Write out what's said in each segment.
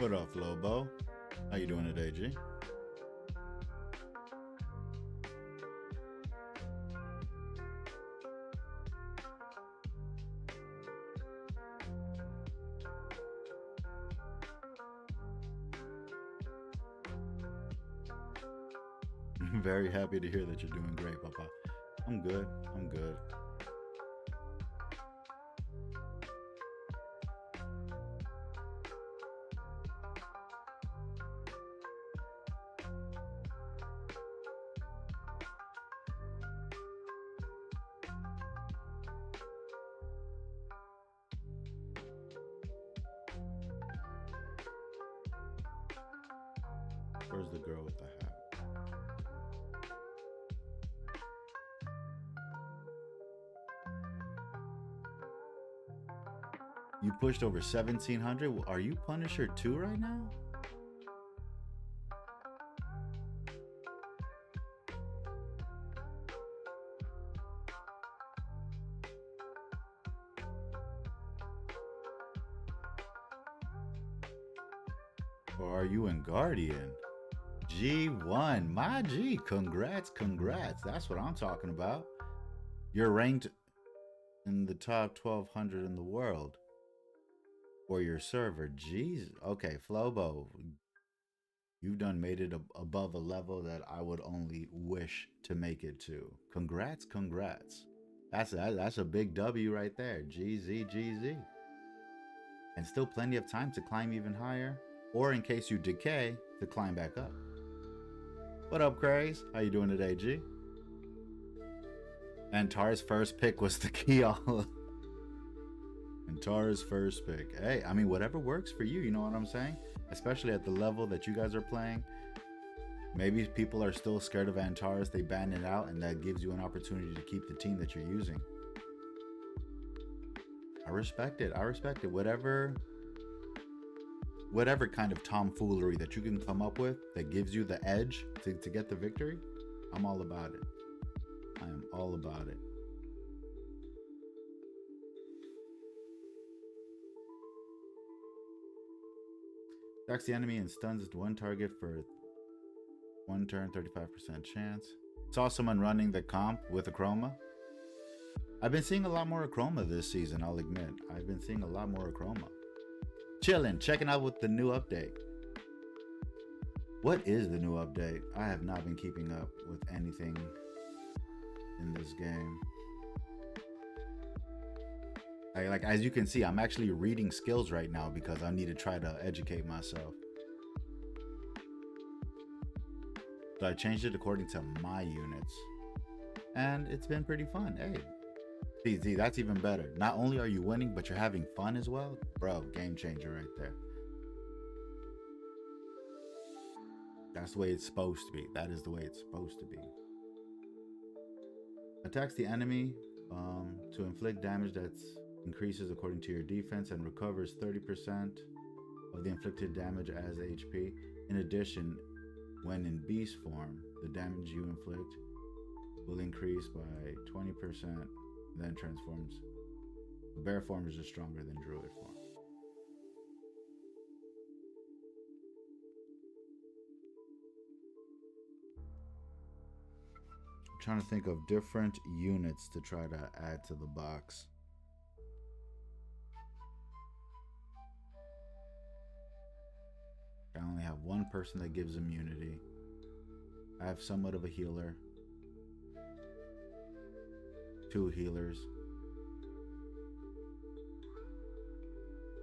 What up, Lobo? How you doing today, G? I'm very happy to hear that you're doing great, Papa. I'm good. I'm good. Where's the girl with the hat? You pushed over 1,700. Are you Punisher 2 right now? Or are you in Guardian? G1, my G, congrats. That's what I'm talking about. You're ranked in the top 1,200 in the world for your server. Jeez. Okay, Flobo, you've done made it above a level that I would only wish to make it to. Congrats. That's a big W right there. GZ. And still plenty of time to climb even higher, or in case you decay, to climb back up. What up, Craze? How you doing today, G? Antar's first pick was the key all. Antar's first pick. Hey, I mean, whatever works for you, you know what I'm saying? Especially at the level that you guys are playing. Maybe people are still scared of Antares, they ban it out, and that gives you an opportunity to keep the team that you're using. I respect it. Whatever kind of tomfoolery that you can come up with that gives you the edge to get the victory, I'm all about it. I am all about it. Attacks the enemy and stuns one target for one turn, 35% chance. Saw someone running the comp with a chroma. I've been seeing a lot more chroma this season, I'll admit. I've been seeing a lot more chroma. Chilling, checking out with the new update. What is the new update? I have not been keeping up with anything in this game. Like as you can see, I'm actually reading skills right now because I need to try to educate myself. So I changed it according to my units. And it's been pretty fun. Hey. See, that's even better. Not only are you winning, but you're having fun as well. Bro, game changer right there. That's the way it's supposed to be. That is the way it's supposed to be. Attacks the enemy to inflict damage that increases according to your defense and recovers 30% of the inflicted damage as HP. In addition, when in beast form, the damage you inflict will increase by 20%. Then transforms. Bear form is just stronger than druid form. I'm trying to think of different units to try to add to the box. I only have one person that gives immunity. I have somewhat of a healer. 2 healers.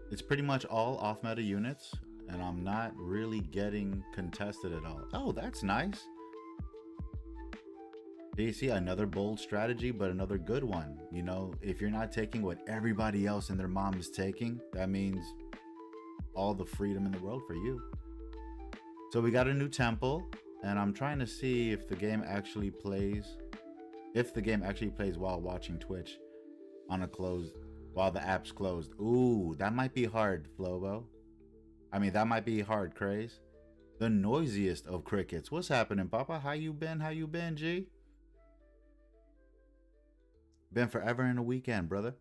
It's pretty much all off meta units, and I'm not really getting contested at all. Oh, that's nice. Do you see another bold strategy, but another good one? You know, if you're not taking what everybody else and their mom is taking, that means all the freedom in the world for you. So we got a new temple, and I'm trying to see if the game actually plays. If the game actually plays while watching Twitch on a closed, while the app's closed. Ooh, that might be hard, Flobo. I mean, that might be hard, Craze. The noisiest of crickets. What's happening, Papa? How you been, G? Been forever in a weekend, brother.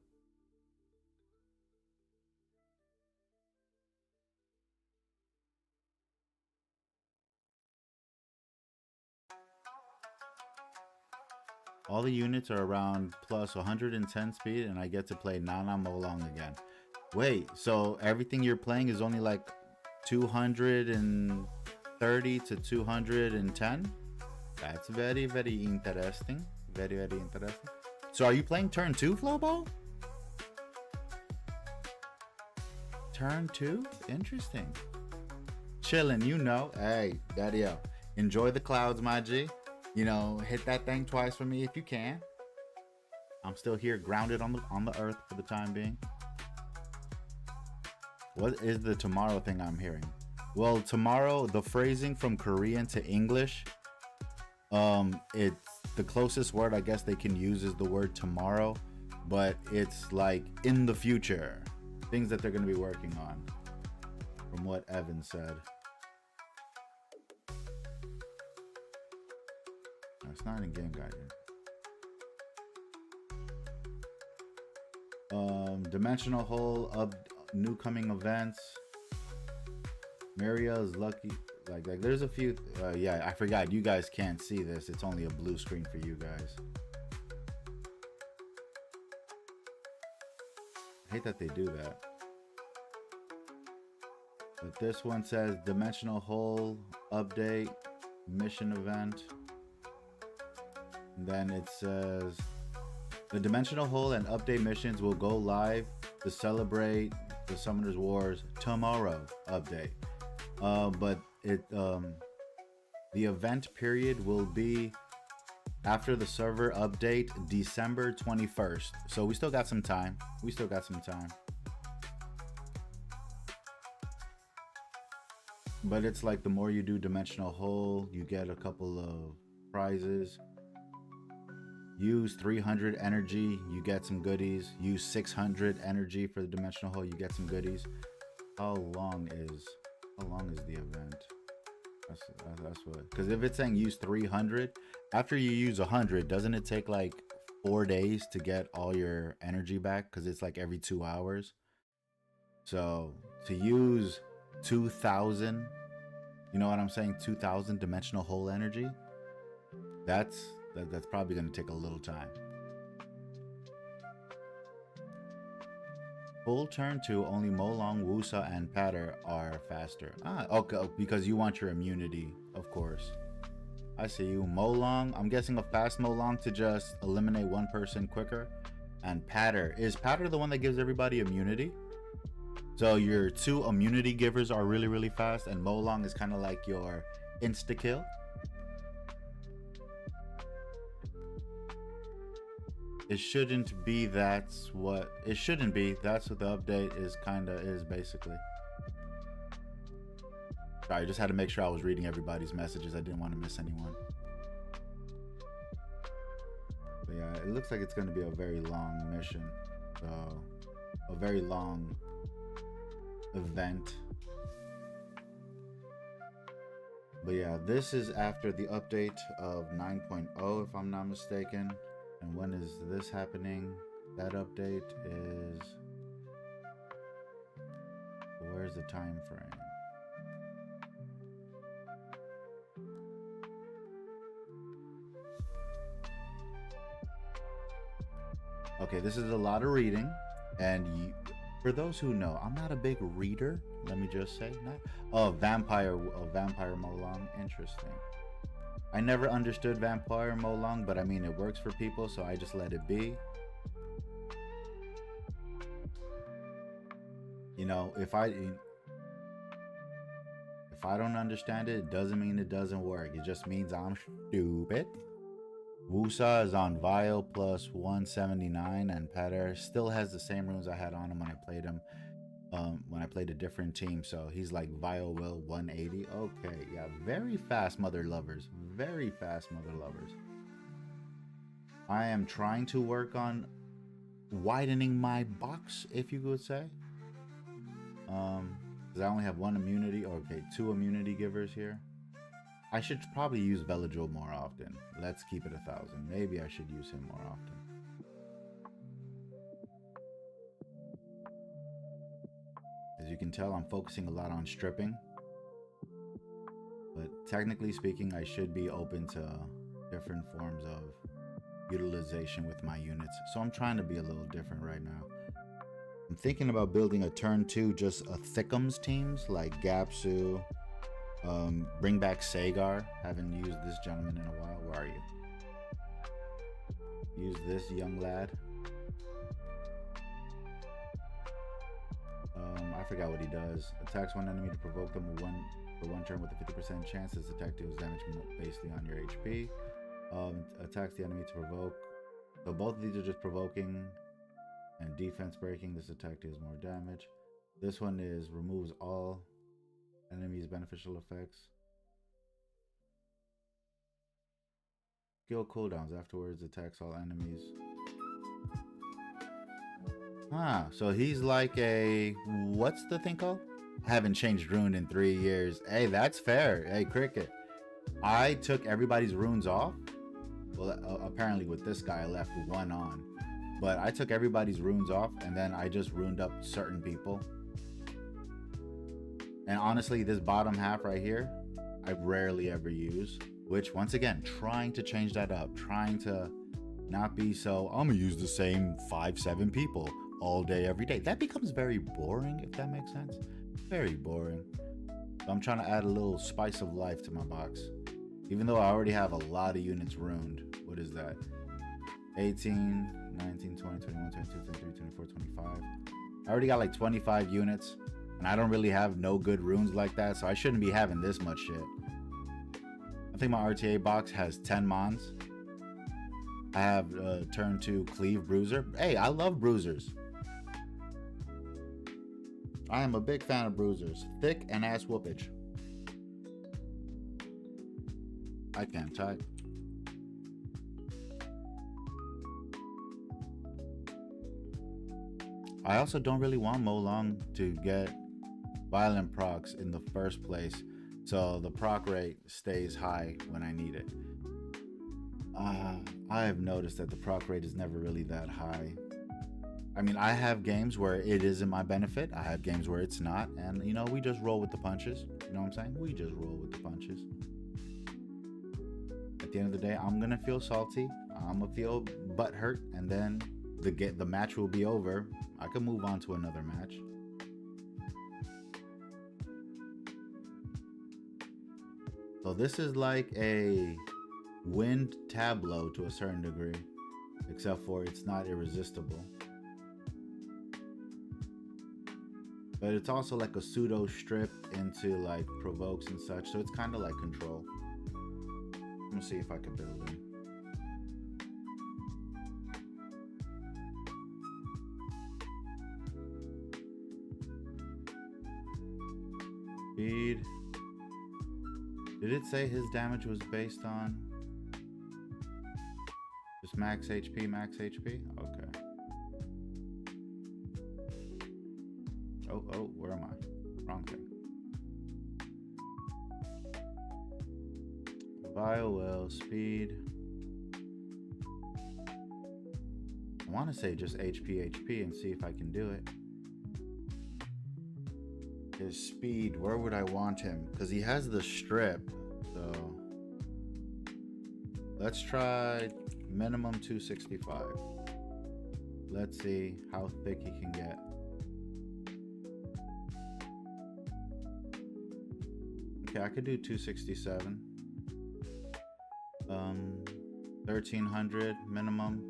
All the units are around plus 110 speed, and I get to play Nana Molong again. Wait, so everything you're playing is only like 230 to 210? That's very, very interesting. Very, very interesting. So are you playing turn 2, Flobo? Turn 2? Interesting. Chilling, you know. Hey, Daddy-o. Enjoy the clouds, my G. You know, hit that thing twice for me if you can. I'm still here, grounded on the earth for the time being. What is the tomorrow thing I'm hearing? Well, tomorrow, the phrasing from Korean to English, it's the closest word I guess they can use is the word tomorrow, but it's like in the future, things that they're going to be working on, from what Evan said. No, it's not in game guide. Dimensional hole up, new coming events. Maria's lucky. Like there's a few. Yeah, I forgot. You guys can't see this. It's only a blue screen for you guys. I hate that they do that. But this one says dimensional hole update mission event. And then it says the dimensional hole and update missions will go live to celebrate the Summoners Wars tomorrow update. But the event period will be after the server update, December 21st. So we still got some time. But it's like the more you do dimensional hole, you get a couple of prizes. Use 300 energy, you get some goodies. Use 600 energy for the dimensional hole, you get some goodies. How long is the event? That's what, because if it's saying use 300, after you use 100, doesn't it take like 4 days to get all your energy back? Because it's like every 2 hours. So to use 2,000, you know what I'm saying, 2,000 dimensional hole energy, that's probably going to take a little time. Full turn 2, only Molong, Wusa, and Patter are faster. Ah, okay, because you want your immunity, of course. I see you. Molong, I'm guessing a fast Molong to just eliminate one person quicker. And Patter, is Patter the one that gives everybody immunity? So your 2 immunity givers are really, really fast, and Molong is kind of like your insta-kill. It shouldn't be, that's what the update is basically. Sorry, I just had to make sure I was reading everybody's messages. I didn't want to miss anyone. But yeah, it looks like it's going to be a very long mission. So, a very long event. But yeah, this is after the update of 9.0, if I'm not mistaken. And when is this happening? That update is... Where's the time frame? Okay, this is a lot of reading. And for those who know, I'm not a big reader. Let me just say. Vampire Molong. Interesting. I never understood Vampire Molong, but I mean, it works for people, so I just let it be. You know, if I don't understand it, it doesn't mean it doesn't work. It just means I'm stupid. Wusa is on Vile plus 179, and Pater still has the same runes I had on him when I played him. When I played a different team, so he's like Vile Will 180. Okay, yeah, very fast mother lovers. Very fast mother lovers. I am trying to work on widening my box, if you could say. Because I only have 1 immunity, or okay, 2 immunity givers here. I should probably use Belladril more often. Let's keep it 1,000. Maybe I should use him more often. As you can tell, I'm focusing a lot on stripping. But technically speaking, I should be open to different forms of utilization with my units. So I'm trying to be a little different right now. I'm thinking about building a turn 2 just a thickums teams like Gapsu, bring back Sagar. Haven't used this gentleman in a while. Where are you? Use this young lad. I forgot what he does. Attacks one enemy to provoke them for one turn with a 50% chance. This attack deals damage basically on your HP. Attacks the enemy to provoke. So both of these are just provoking and defense breaking. This attack deals more damage. This one is removes all enemies' beneficial effects. Skill cooldowns. Afterwards, attacks all enemies. So he's like a, what's the thing called? I haven't changed rune in 3 years. Hey, that's fair. Hey, Cricket. I took everybody's runes off. Well, apparently with this guy, I left one on. But I took everybody's runes off, and then I just runed up certain people. And honestly, this bottom half right here, I rarely ever use. Which, once again, trying to change that up. Trying to not be so, I'm going to use the same 5-7 people all day, every day. That becomes very boring, if that makes sense. Very boring. So I'm trying to add a little spice of life to my box. Even though I already have a lot of units ruined. What is that? 18, 19, 20, 21, 22, 23, 24, 25. I already got like 25 units. And I don't really have no good runes like that. So I shouldn't be having this much shit. I think my RTA box has 10 mons. I have turn 2 Cleave Bruiser. Hey, I love bruisers. I am a big fan of bruisers. Thick and ass whoopage. I can't type. I also don't really want Molong to get violent procs in the first place, so the proc rate stays high when I need it. I have noticed that the proc rate is never really that high. I mean, I have games where it is in my benefit. I have games where it's not. And, you know, we just roll with the punches. You know what I'm saying? We just roll with the punches. At the end of the day, I'm going to feel salty. I'm going to feel butthurt. And then the match will be over. I can move on to another match. So this is like a wind tableau to a certain degree. Except for it's not irresistible. But it's also like a pseudo strip into like provokes and such. So it's kind of like control. Let me see if I can build it. Speed. Did it say his damage was based on just max HP, max HP? Okay. Oh, where am I? Wrong thing. Bio speed. I want to say just HP and see if I can do it. His speed, where would I want him? Because he has the strip, so let's try minimum 265. Let's see how thick he can get. Okay, I could do 267. 1300 minimum.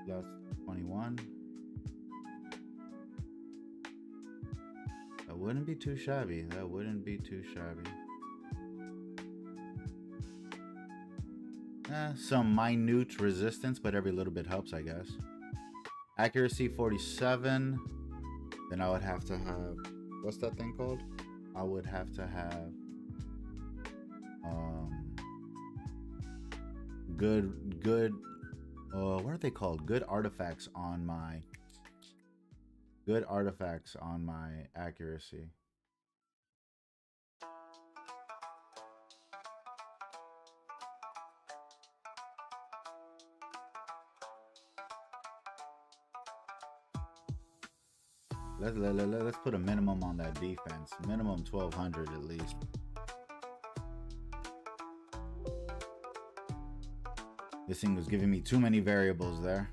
That's 21. That wouldn't be too shabby. That wouldn't be too shabby. Some minute resistance, but every little bit helps, I guess. Accuracy 47. Then I would have to have, what's that thing called? I would have to have good what are they called? Good artifacts on my accuracy. Let's put a minimum on that defense. Minimum 1200 at least. This thing was giving me too many variables there.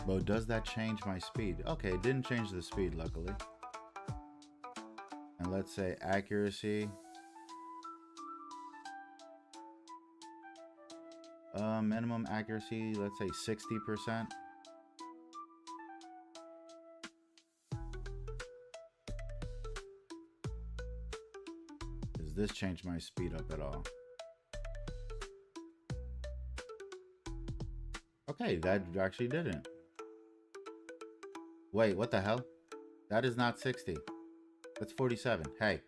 But does that change my speed? Okay, it didn't change the speed, luckily. And let's say accuracy. Minimum accuracy, let's say 60%. Does this change my speed up at all? Okay, that actually didn't. Wait, what the hell? That is not 60. That's 47. Hey.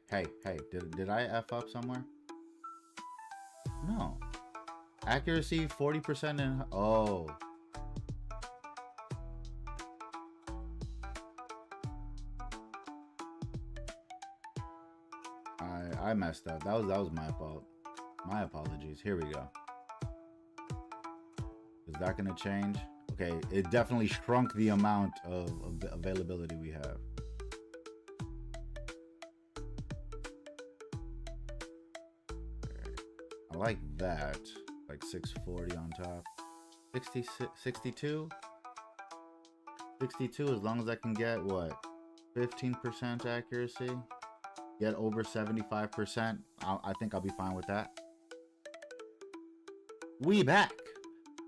Did I F up somewhere? No. Accuracy 40% and oh. I messed up. That was my fault. My apologies. Here we go. Is that gonna change? Okay, it definitely shrunk the amount of availability we have. I like that. Like 640 on top. 62? 62, as long as I can get, what, 15% accuracy? Get over 75%. I think I'll be fine with that. We back!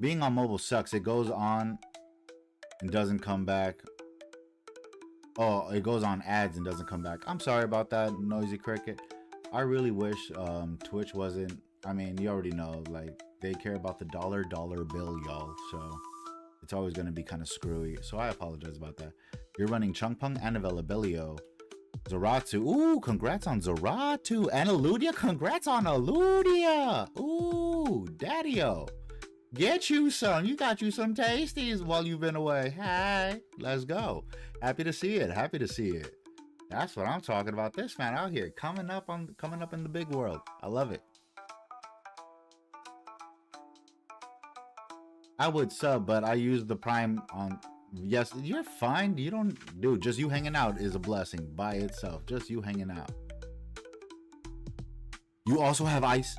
Being on mobile sucks. It goes on and doesn't come back. Oh, it goes on ads and doesn't come back. I'm sorry about that, Noisy Cricket. I really wish Twitch wasn't... I mean, you already know, like, they care about the dollar bill, y'all. So it's always going to be kind of screwy. So I apologize about that. You're running Chungpung and Availabilio. Zoratu. Ooh, congrats on Zoratu. And Eludia. Congrats on Eludia. Ooh, Daddy-o. Get you some. You got you some tasties while you've been away. Hey, let's go. Happy to see it. Happy to see it. That's what I'm talking about. This man out here coming up in the big world. I love it. I would sub, but I use the Prime on... Yes, you're fine. You don't... Dude, just you hanging out is a blessing by itself. Just you hanging out. You also have ice?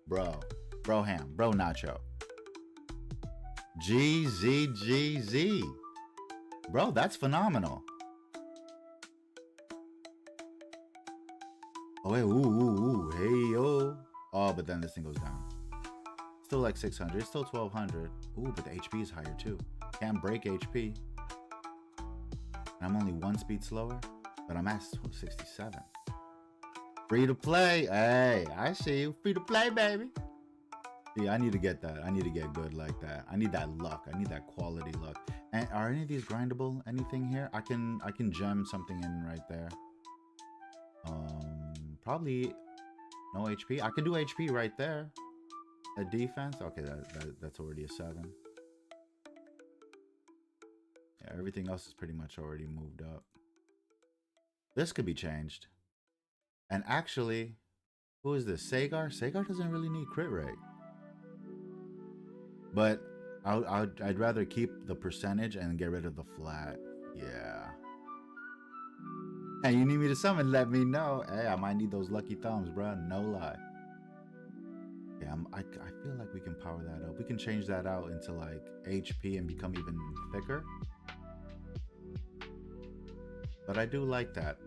Bro. Bro ham. Bro nacho. GZGZ. Bro, that's phenomenal. Oh, wait. Ooh. Hey, yo. Oh, but then this thing goes down. Still like 600. It's still 1200. Ooh, but the HP is higher too. Can't break HP. And I'm only one speed slower, but I'm at 67. Free to play. Hey, I see you. Free to play, baby. See, I need to get that. I need to get good like that. I need that luck. I need that quality luck. And are any of these grindable? Anything here? I can gem something in right there. Probably no HP. I can do HP right there. A defense? Okay, that's already a 7. Yeah, everything else is pretty much already moved up. This could be changed. And actually, who is this? Sagar? Sagar doesn't really need crit rate. But I'd rather keep the percentage and get rid of the flat. Yeah. Hey, you need me to summon? Let me know. Hey, I might need those lucky thumbs, bro. No lie. Yeah, I feel like we can power that up. We can change that out into like HP and become even thicker. But I do like that.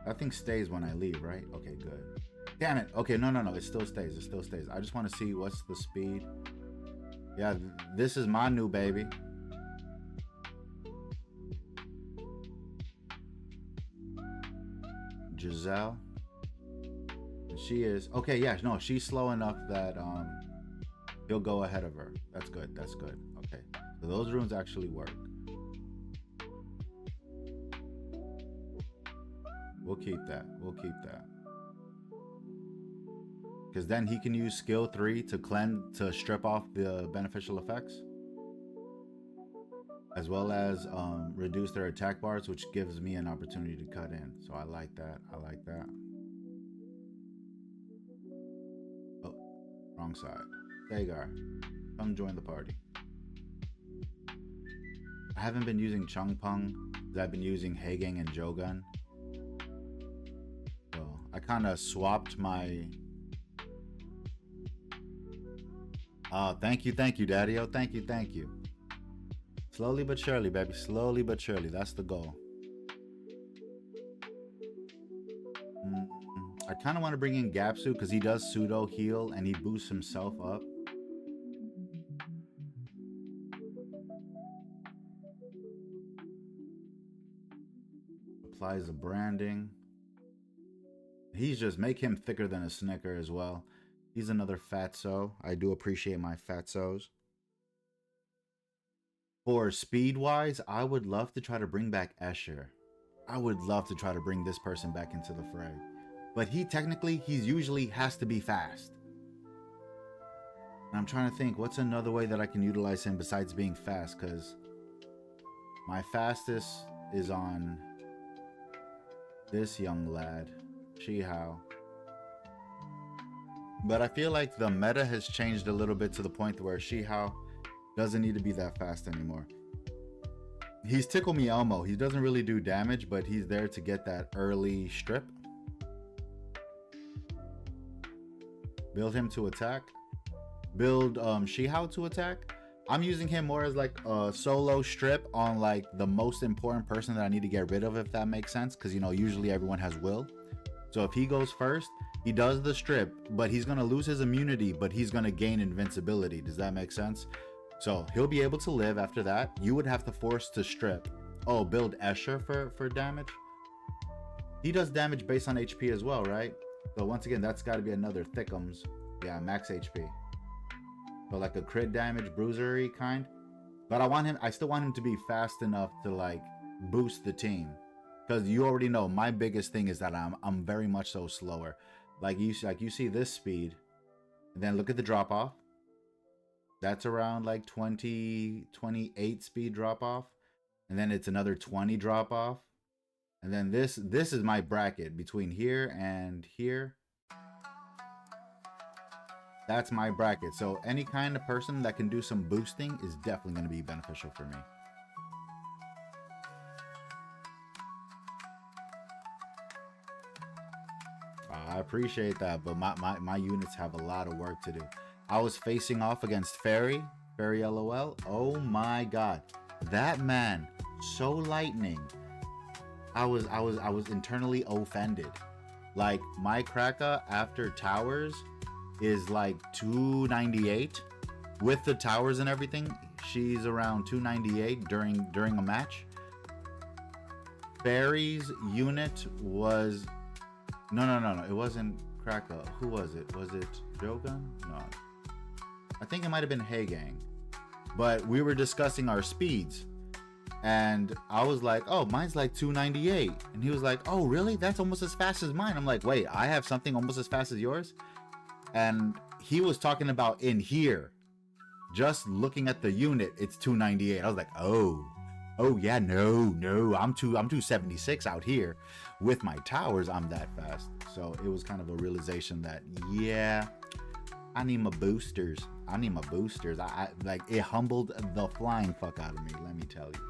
That thing stays when I leave, right? Okay, good. Damn it. Okay, no. It still stays. It still stays. I just want to see what's the speed. Yeah, this is my new baby. Giselle. She is okay. Yeah, no, she's slow enough that he'll go ahead of her. That's good. That's good. Okay, so those runes actually work. We'll keep that. We'll keep that. Because then he can use skill 3 to cleanse, to strip off the beneficial effects, as well as reduce their attack bars, which gives me an opportunity to cut in. So I like that. I like that. Oh, wrong side. Sagar, come join the party. I haven't been using Chungpung I've been using Hagang and Jogun. So I kind of swapped my... thank you, Daddy-O. Thank you. Slowly but surely, baby. Slowly but surely. That's the goal. I kind of want to bring in Gapsu because he does pseudo heal and he boosts himself up. Applies the branding. He's just make him thicker than a Snicker as well. He's another fatso. I do appreciate my fatsos. For speed-wise, I would love to try to bring back Escher. I would love to try to bring this person back into the fray. But he's usually has to be fast. And I'm trying to think, what's another way that I can utilize him besides being fast? Because my fastest is on this young lad, Shihao. But I feel like the meta has changed a little bit to the point where Shihao doesn't need to be that fast anymore. He's Tickle Me Elmo. He doesn't really do damage, but he's there to get that early strip. Build him to attack. Build Shihao to attack. I'm using him more as like a solo strip on like the most important person that I need to get rid of, if that makes sense. Because, you know, usually everyone has will. So if he goes first, he does the strip, but he's going to lose his immunity, but he's going to gain invincibility. Does that make sense? So he'll be able to live after that. You would have to force to strip. Oh, build Escher for damage. He does damage based on HP as well, right? So once again, that's got to be another Thickums. Yeah, max HP. So like a crit damage, bruisery kind. But I still want him to be fast enough to like boost the team. Because you already know my biggest thing is that I'm very much so slower. Like you see this speed, and then look at the drop off. That's around like 28 speed drop off, and then it's another 20 drop off, and then this is my bracket between here and here. That's my bracket. So any kind of person that can do some boosting is definitely going to be beneficial for me. I appreciate that, but my units have a lot of work to do. I was facing off against Fairy LOL. Oh my god. That man, so lightning. I was internally offended. Like my Kraka after towers is like 298 with the towers and everything. She's around 298 during a match. Fairy's unit was no, it wasn't Kraka. Who was it? Was it Jogun? No. I think it might have been Hagang. But we were discussing our speeds. And I was like, oh, mine's like 298. And he was like, oh, really? That's almost as fast as mine. I'm like, wait, I have something almost as fast as yours? And he was talking about in here. Just looking at the unit, it's 298. I was like, oh yeah, no. I'm 276 out here. With my towers, I'm that fast. So it was kind of a realization that, yeah, I need my boosters. I like, it humbled the flying fuck out of me, let me tell you.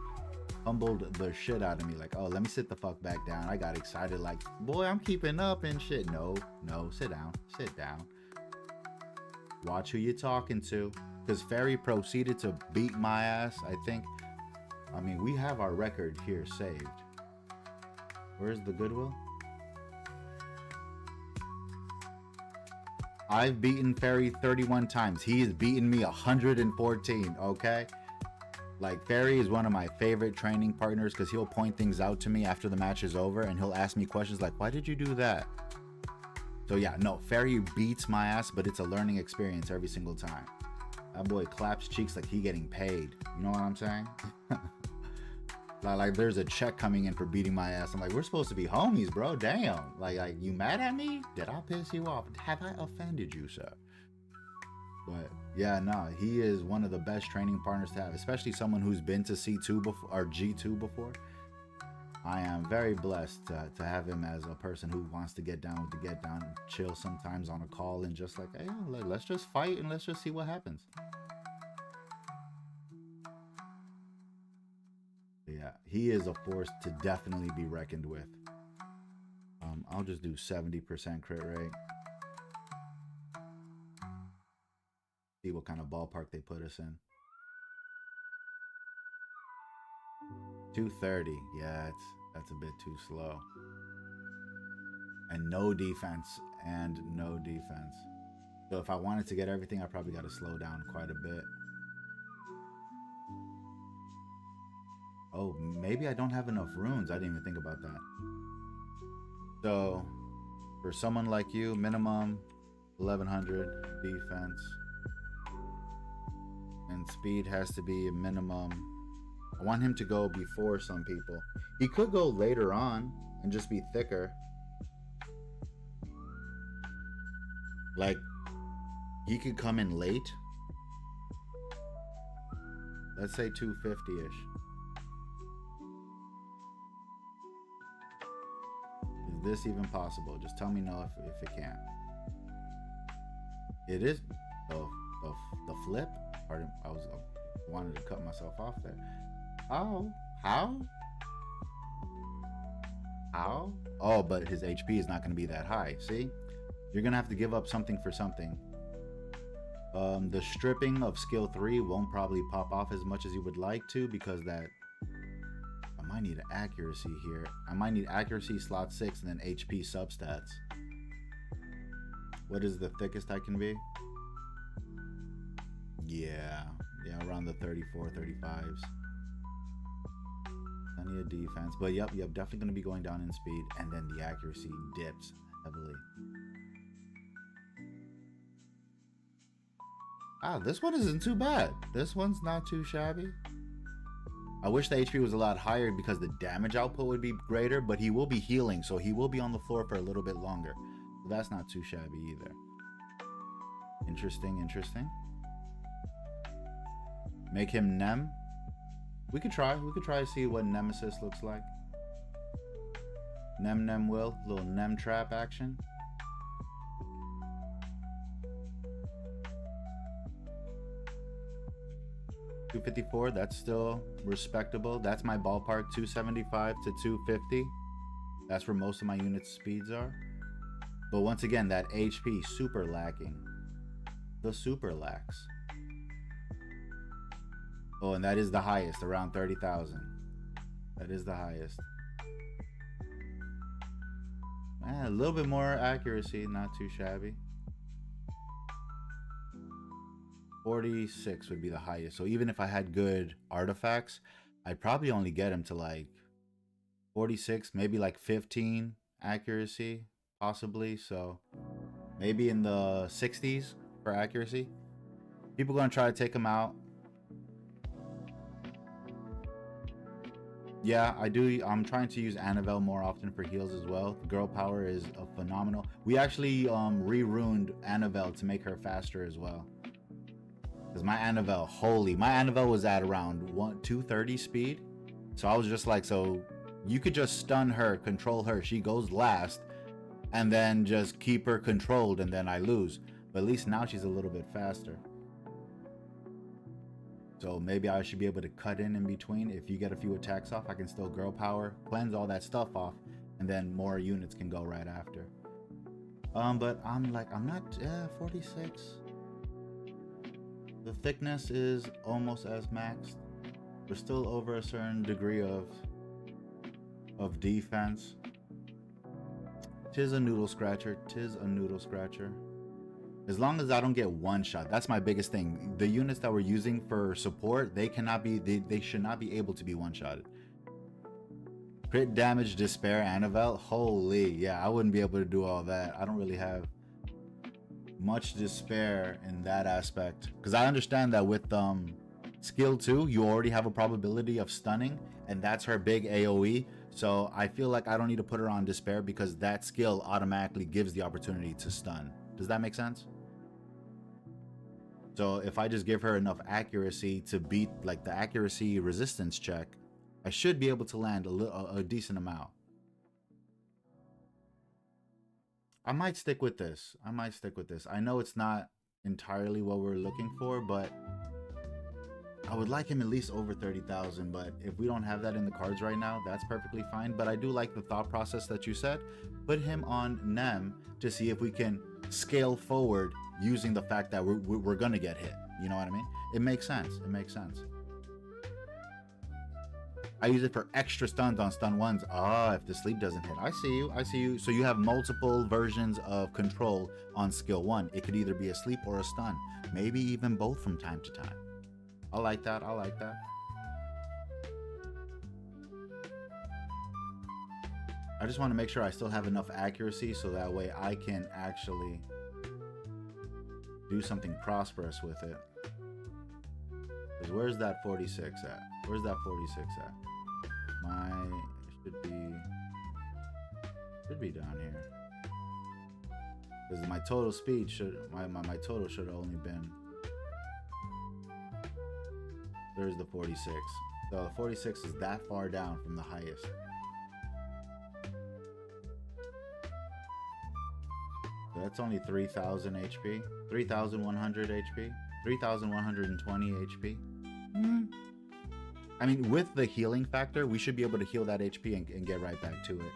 Humbled the shit out of me. Like, oh, let me sit the fuck back down. I got excited like, boy, I'm keeping up and shit. No, sit down. Watch who you're talking to. Because Fairy proceeded to beat my ass, I think. I mean, we have our record here saved. Where's the Goodwill? I've beaten Fairy 31 times. He has beaten me 114, okay? Like, Fairy is one of my favorite training partners because he'll point things out to me after the match is over and he'll ask me questions like, why did you do that? So yeah, no, Fairy beats my ass, but it's a learning experience every single time. That boy claps cheeks like he getting paid. You know what I'm saying? Like there's a check coming in for beating my ass. I'm like, we're supposed to be homies, bro. Damn. Like you mad at me? Did I piss you off? Have I offended you, sir? But yeah, no, he is one of the best training partners to have, especially someone who's been to C2 before or G2 before. I am very blessed to have him as a person who wants to get down with the get down and chill sometimes on a call and just like, hey, let's just fight and let's just see what happens. Yeah, he is a force to definitely be reckoned with. I'll just do 70% crit rate. See what kind of ballpark they put us in. 230. Yeah, that's a bit too slow. And no defense. And no defense. So if I wanted to get everything, I probably got to slow down quite a bit. Oh, maybe I don't have enough runes. I didn't even think about that. So, for someone like you, minimum 1100 defense. And speed has to be a minimum. I want him to go before some people. He could go later on and just be thicker. Like, he could come in late. Let's say 250-ish. Is this even possible? Just tell me no if it can't. It is the flip. Pardon, I wanted to cut myself off there. How? Oh, but his HP is not going to be that high. See? You're going to have to give up something for something. The stripping of skill 3 won't probably pop off as much as you would like to, because that I might need accuracy here. I might need accuracy slot 6 and then HP substats. What is the thickest I can be? Yeah, around the 34, 35s. Plenty of defense, but yep, definitely going to be going down in speed, and then the accuracy dips heavily. This one isn't too bad. This one's not too shabby. I wish the HP was a lot higher because the damage output would be greater, but he will be healing, so he will be on the floor for a little bit longer. So that's not too shabby either. Interesting. Make him Nem. We could try to see what Nemesis looks like. Nem will. Little Nem trap action. $254, that's still respectable. That's my ballpark, 275 to 250. That's where most of my units' speeds are. But once again, that HP super lacking. The super lacks. Oh, and that is the highest, around 30,000. That is the highest. A little bit more accuracy, not too shabby. 46 would be the highest. So even if I had good artifacts, I'd probably only get him to like 46, maybe like 15 accuracy, possibly. So maybe in the 60s for accuracy. People gonna try to take him out. Yeah, I do. I'm trying to use Annabelle more often for heals as well. Girl power is a phenomenal. We actually re-runed Annabelle to make her faster as well. Because my Annabelle was at around 230 speed. So I was just like, so you could just stun her, control her. She goes last, and then just keep her controlled, and then I lose. But at least now she's a little bit faster. So maybe I should be able to cut in between. If you get a few attacks off, I can still girl power, cleanse all that stuff off, and then more units can go right after. But I'm not 46. The thickness is almost as maxed. We're still over a certain degree of defense. Tis a noodle scratcher. As long as I don't get one shot, that's my biggest thing. The units that we're using for support, they should not be able to be one-shotted. Crit damage, despair, Annabelle. Holy, yeah, I wouldn't be able to do all that. I don't really have much despair in that aspect, because I understand that with skill 2, you already have a probability of stunning, and that's her big AoE. So I feel like I don't need to put her on despair because that skill automatically gives the opportunity to stun. Does that make sense? So if I just give her enough accuracy to beat like the accuracy resistance check, I should be able to land a decent amount. I might stick with this. I know it's not entirely what we're looking for, but I would like him at least over 30,000, but if we don't have that in the cards right now, that's perfectly fine. But I do like the thought process that you said. Put him on Nem to see if we can scale forward using the fact that we're going to get hit. You know what I mean? It makes sense. It makes sense. I use it for extra stuns on stun ones. Ah, if the sleep doesn't hit. I see you. I see you. So you have multiple versions of control on skill 1. It could either be a sleep or a stun. Maybe even both from time to time. I like that. I like that. I just want to make sure I still have enough accuracy so that way I can actually do something prosperous with it. Because where's that 46 at? Where's that 46 at? Should be down here. Because my total speed my total should have only been. There's the 46. So the 46 is that far down from the highest. So that's only 3,000 HP, 3,100 HP, 3,120 HP. I mean, with the healing factor, we should be able to heal that HP and get right back to it.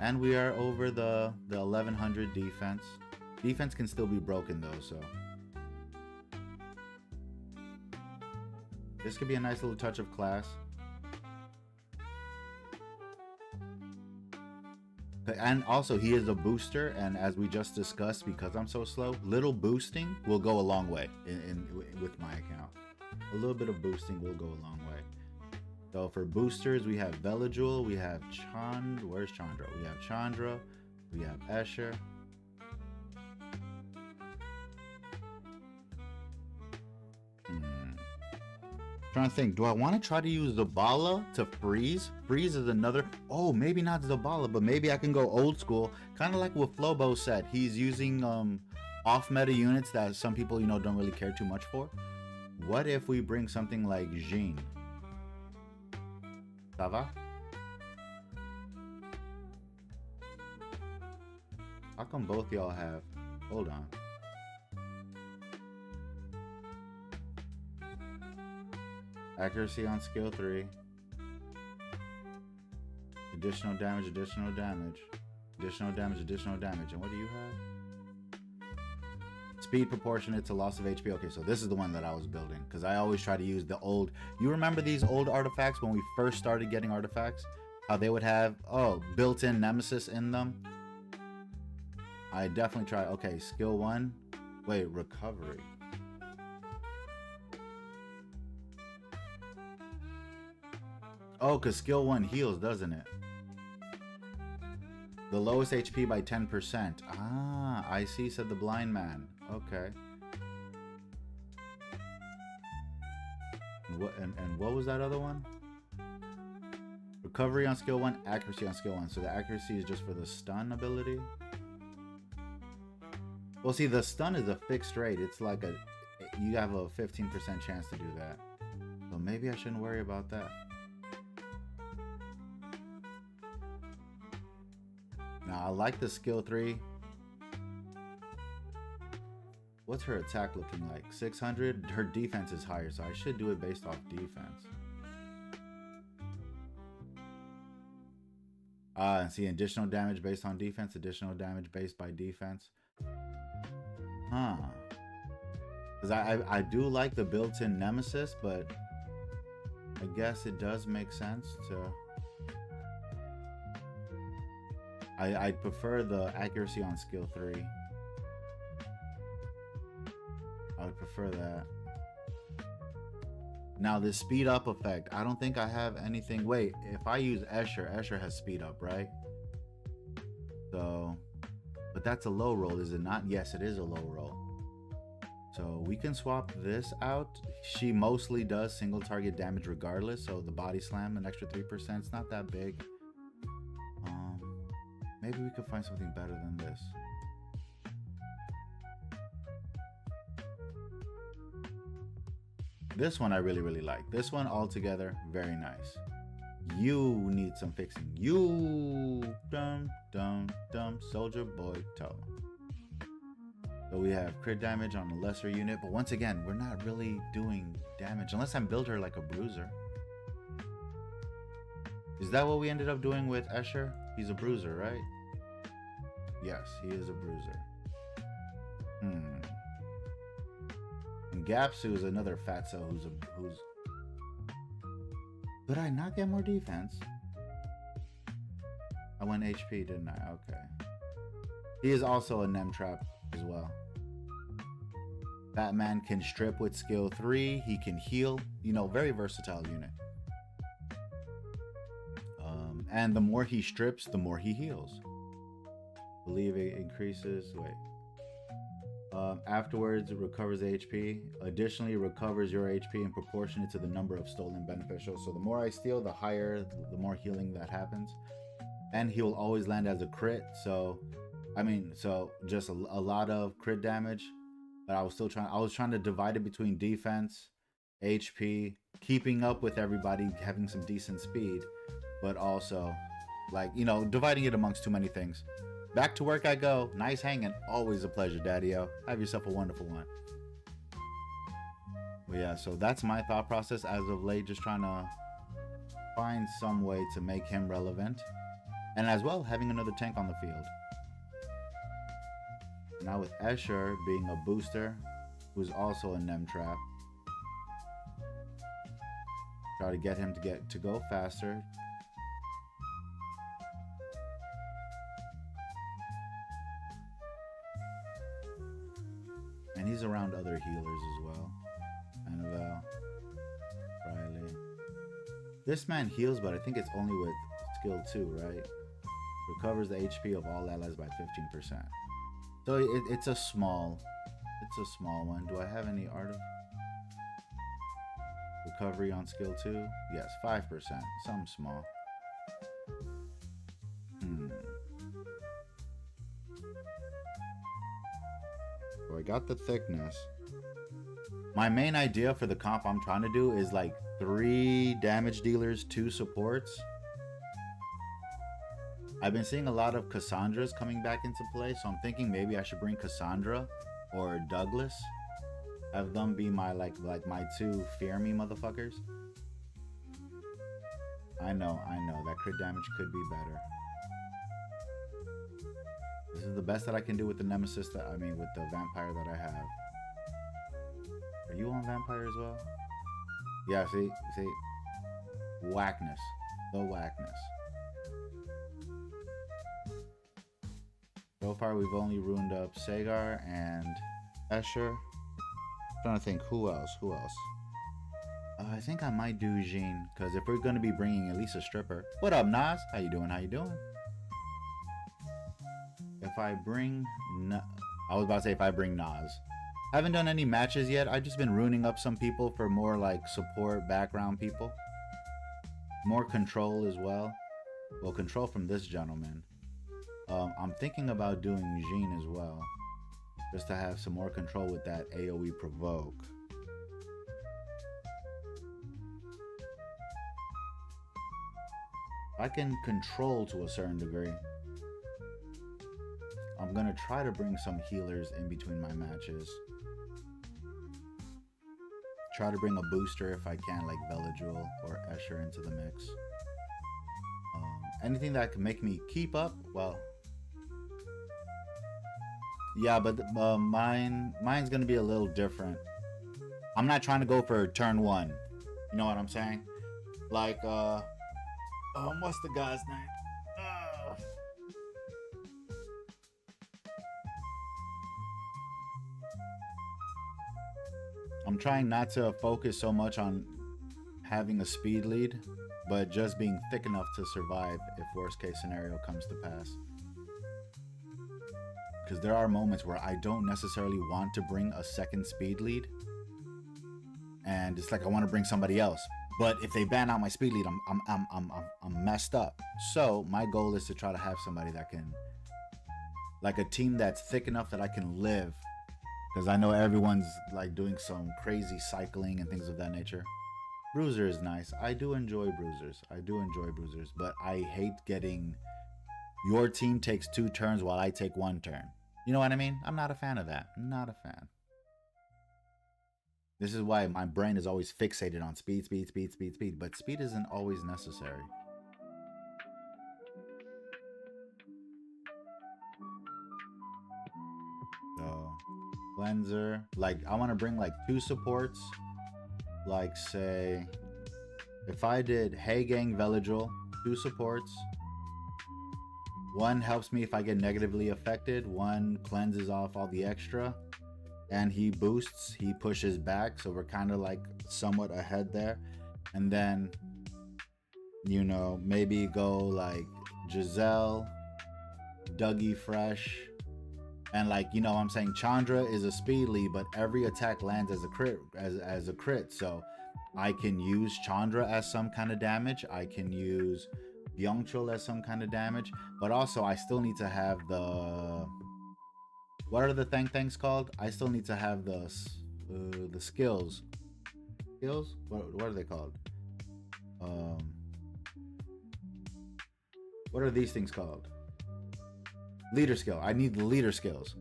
And we are over the 1,100 defense. Defense can still be broken though, so. This could be a nice little touch of class. And also, he is a booster, and as we just discussed, because I'm so slow, little boosting will go a long way with my account. A little bit of boosting will go a long way. So for boosters, we have Velajul, we have where's Chandra? We have Chandra, we have Escher. Trying to think, do I want to try to use Zabala to freeze? Freeze is another. Oh, maybe not Zabala, but maybe I can go old school, kind of like what Flobo said. He's using off meta units that some people, you know, don't really care too much for. What if we bring something like Jean? Ça va? How come both y'all have? Hold on. Accuracy on skill 3. Additional damage, additional damage. Additional damage, additional damage. And what do you have? Speed proportionate to loss of HP. Okay, so this is the one that I was building. Because I always try to use the old... You remember these old artifacts when we first started getting artifacts? How they would have, built-in nemesis in them? I definitely try... Okay, skill 1. Wait, recovery. Oh, because skill 1 heals, doesn't it? The lowest HP by 10%. Ah, I see, said the blind man. Okay. And what was that other one? Recovery on skill 1, accuracy on skill 1. So the accuracy is just for the stun ability? Well, see, the stun is a fixed rate. It's like you have a 15% chance to do that. So maybe I shouldn't worry about that. Now, I like the skill 3. What's her attack looking like? 600? Her defense is higher, so I should do it based off defense. And see, additional damage based on defense, additional damage based by defense. Huh. Because I do like the built-in nemesis, but I guess it does make sense to... I'd prefer the accuracy on skill 3. I would prefer that. Now this speed up effect, I don't think I have anything. Wait, if I use Escher has speed up, right? So, but that's a low roll, is it not? Yes, it is a low roll. So we can swap this out. She mostly does single target damage regardless. So the body slam, an extra 3%, it's not that big. Maybe we could find something better than this. This one I really, really like. This one altogether, very nice. You need some fixing. You, dum, dum, dum, soldier boy toe. So we have crit damage on a lesser unit, but once again, we're not really doing damage unless I build her like a bruiser. Is that what we ended up doing with Escher? He's a bruiser, right? Yes, he is a bruiser. And Gapsu is another fatso who's. Could I not get more defense? I went HP, didn't I? Okay. He is also a Nem Trap as well. Batman can strip with skill 3. He can heal. You know, very versatile unit. And the more he strips, the more he heals. Believe it increases. Wait. Afterwards, it recovers HP. Additionally, it recovers your HP in proportionate to the number of stolen beneficials. So the more I steal, the higher, the more healing that happens. And he will always land as a crit. So, I mean, so just a lot of crit damage. But I was still trying. I was trying to divide it between defense, HP, keeping up with everybody, having some decent speed, but also, like, you know, dividing it amongst too many things. Back to work I go. Nice hanging. Always a pleasure, Daddy-O. Have yourself a wonderful one. But yeah, so that's my thought process as of late. Just trying to find some way to make him relevant. And as well, having another tank on the field. Now with Escher being a booster, who's also a Nem Trap. Try to get him to go faster. And he's around other healers as well. Annabelle, Riley. This man heals, but I think it's only with skill 2, right? Recovers the HP of all allies by 15%. So it's a small one. Do I have any art of recovery on skill 2? Yes, 5%. Some small. So I got the thickness. My main idea for the comp I'm trying to do is like 3 damage dealers, 2 supports. I've been seeing a lot of Cassandras coming back into play, so I'm thinking maybe I should bring Cassandra or Douglas. Have them be my like my 2 fear me motherfuckers. I know that crit damage could be better. This is the best that I can do with the nemesis with the vampire that I have. Are you on vampire as well? Yeah, see, whackness, the whackness. So far, we've only ruined up Sagar and Escher. I'm trying to think who else. I think I might do Jean, because if we're going to be bringing at least a stripper. What up, Nas? How you doing? If I bring... I was about to say if I bring Nas. I haven't done any matches yet. I've just been ruining up some people for more like support background people. More control as well. Well, control from this gentleman. I'm thinking about doing Jean as well. Just to have some more control with that AoE provoke. I can control to a certain degree. I'm gonna try to bring some healers in between my matches. Try to bring a booster if I can, like Veligil or Escher into the mix. Anything that can make me keep up, well... Yeah, but mine's gonna be a little different. I'm not trying to go for turn 1. You know what I'm saying? Like, what's the guy's name? I'm trying not to focus so much on having a speed lead, but just being thick enough to survive if worst case scenario comes to pass. Because there are moments where I don't necessarily want to bring a second speed lead, and it's like I want to bring somebody else. But if they ban out my speed lead, I'm messed up. So my goal is to try to have somebody that can, like a team that's thick enough that I can live. Because I know everyone's like doing some crazy cycling and things of that nature. Bruiser is nice. I do enjoy bruisers. But I hate getting your team takes 2 turns while I take 1 turn. You know what I mean? I'm not a fan of that. Not a fan. This is why my brain is always fixated on speed, speed, speed, speed, speed. But speed isn't always necessary. So, cleanser. Like, I want to bring like 2 supports. Like, say, if I did Hey Gang Veligil, 2 supports. 1 helps me if I get negatively affected. 1 cleanses off all the extra. And he boosts, he pushes back. So we're kind of like somewhat ahead there. And then, you know, maybe go like Giselle, Dougie Fresh. And like, you know what I'm saying, Chandra is a speed lead, but every attack lands as a crit, as a crit. So I can use Chandra as some kind of damage. I can use Byungchul as some kind of damage. But also I still need to have the, what are the things called? I still need to have the skills. Skills? What are they called? What are these things called? Leader skill. I need the leader skills.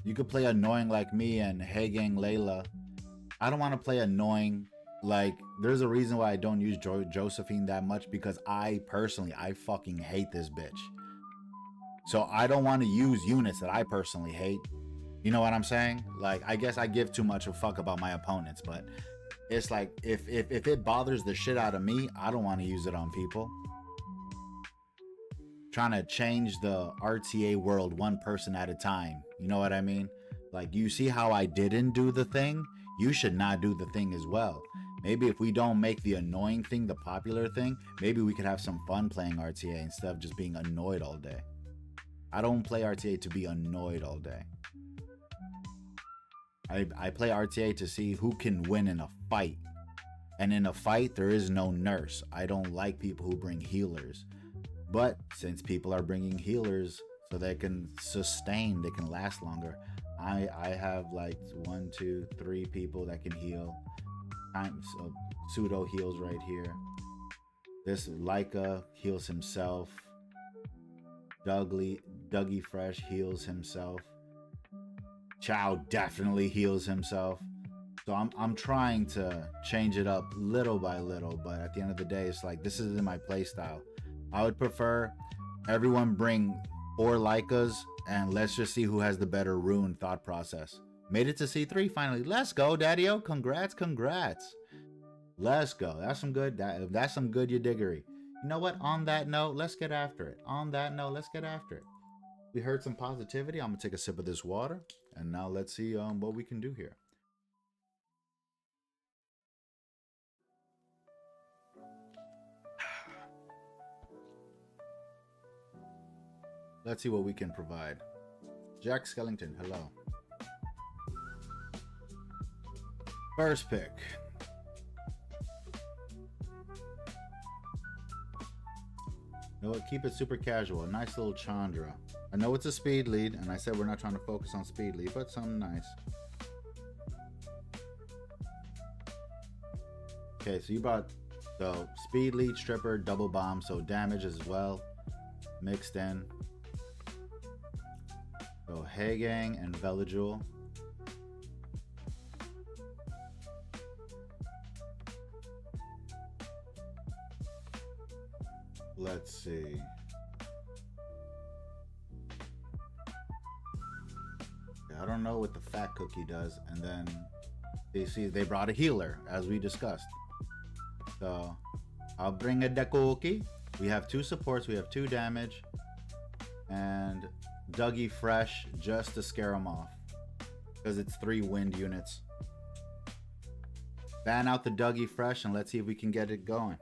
You could play annoying like me and Hey Gang Layla. I don't want to play annoying. Like, there's a reason why I don't use Josephine that much, because I fucking hate this bitch. So I don't want to use units that I personally hate. You know what I'm saying? Like, I guess I give too much of a fuck about my opponents, but it's like, if it bothers the shit out of me, I don't want to use it on people. Trying to change the RTA world 1 person at a time. You know what I mean? Like, you see how I didn't do the thing? You should not do the thing as well. Maybe if we don't make the annoying thing the popular thing, maybe we could have some fun playing RTA instead of just being annoyed all day. I don't play RTA to be annoyed all day. I play RTA to see who can win in a fight. And in a fight, there is no nurse. I don't like people who bring healers. But since people are bringing healers so they can sustain, they can last longer, I have like 1, 2, 3 people that can heal. So pseudo heals right here. This Leica heals himself. Dougie Fresh heals himself. Chow definitely heals himself. So I'm trying to change it up little by little, but at the end of the day, it's like, this isn't my play style. I would prefer everyone bring 4 Leicas and let's just see who has the better rune thought process. Made it to C3 finally. Let's go, Daddy-o. Congrats. Let's go. That's some good. That's some good diggery. You know what? On that note, let's get after it. We heard some positivity. I'm gonna take a sip of this water, and now let's see what we can do here. Let's see what we can provide. Jack Skellington, hello. First pick. You know what? Keep it super casual. A nice little Chandra. I know it's a speed lead, and I said we're not trying to focus on speed lead, but something nice. Okay, so you brought the speed lead, stripper, double bomb, so damage as well mixed in. So Hey Gang and Veligil. Let's see. I don't know what the fat cookie does, and then they brought a healer as we discussed. So I'll bring a the cookie. We have 2 supports, we have 2 damage, and Dougie Fresh just to scare him off because it's 3 wind units. Ban out the Dougie Fresh and let's see if we can get it going.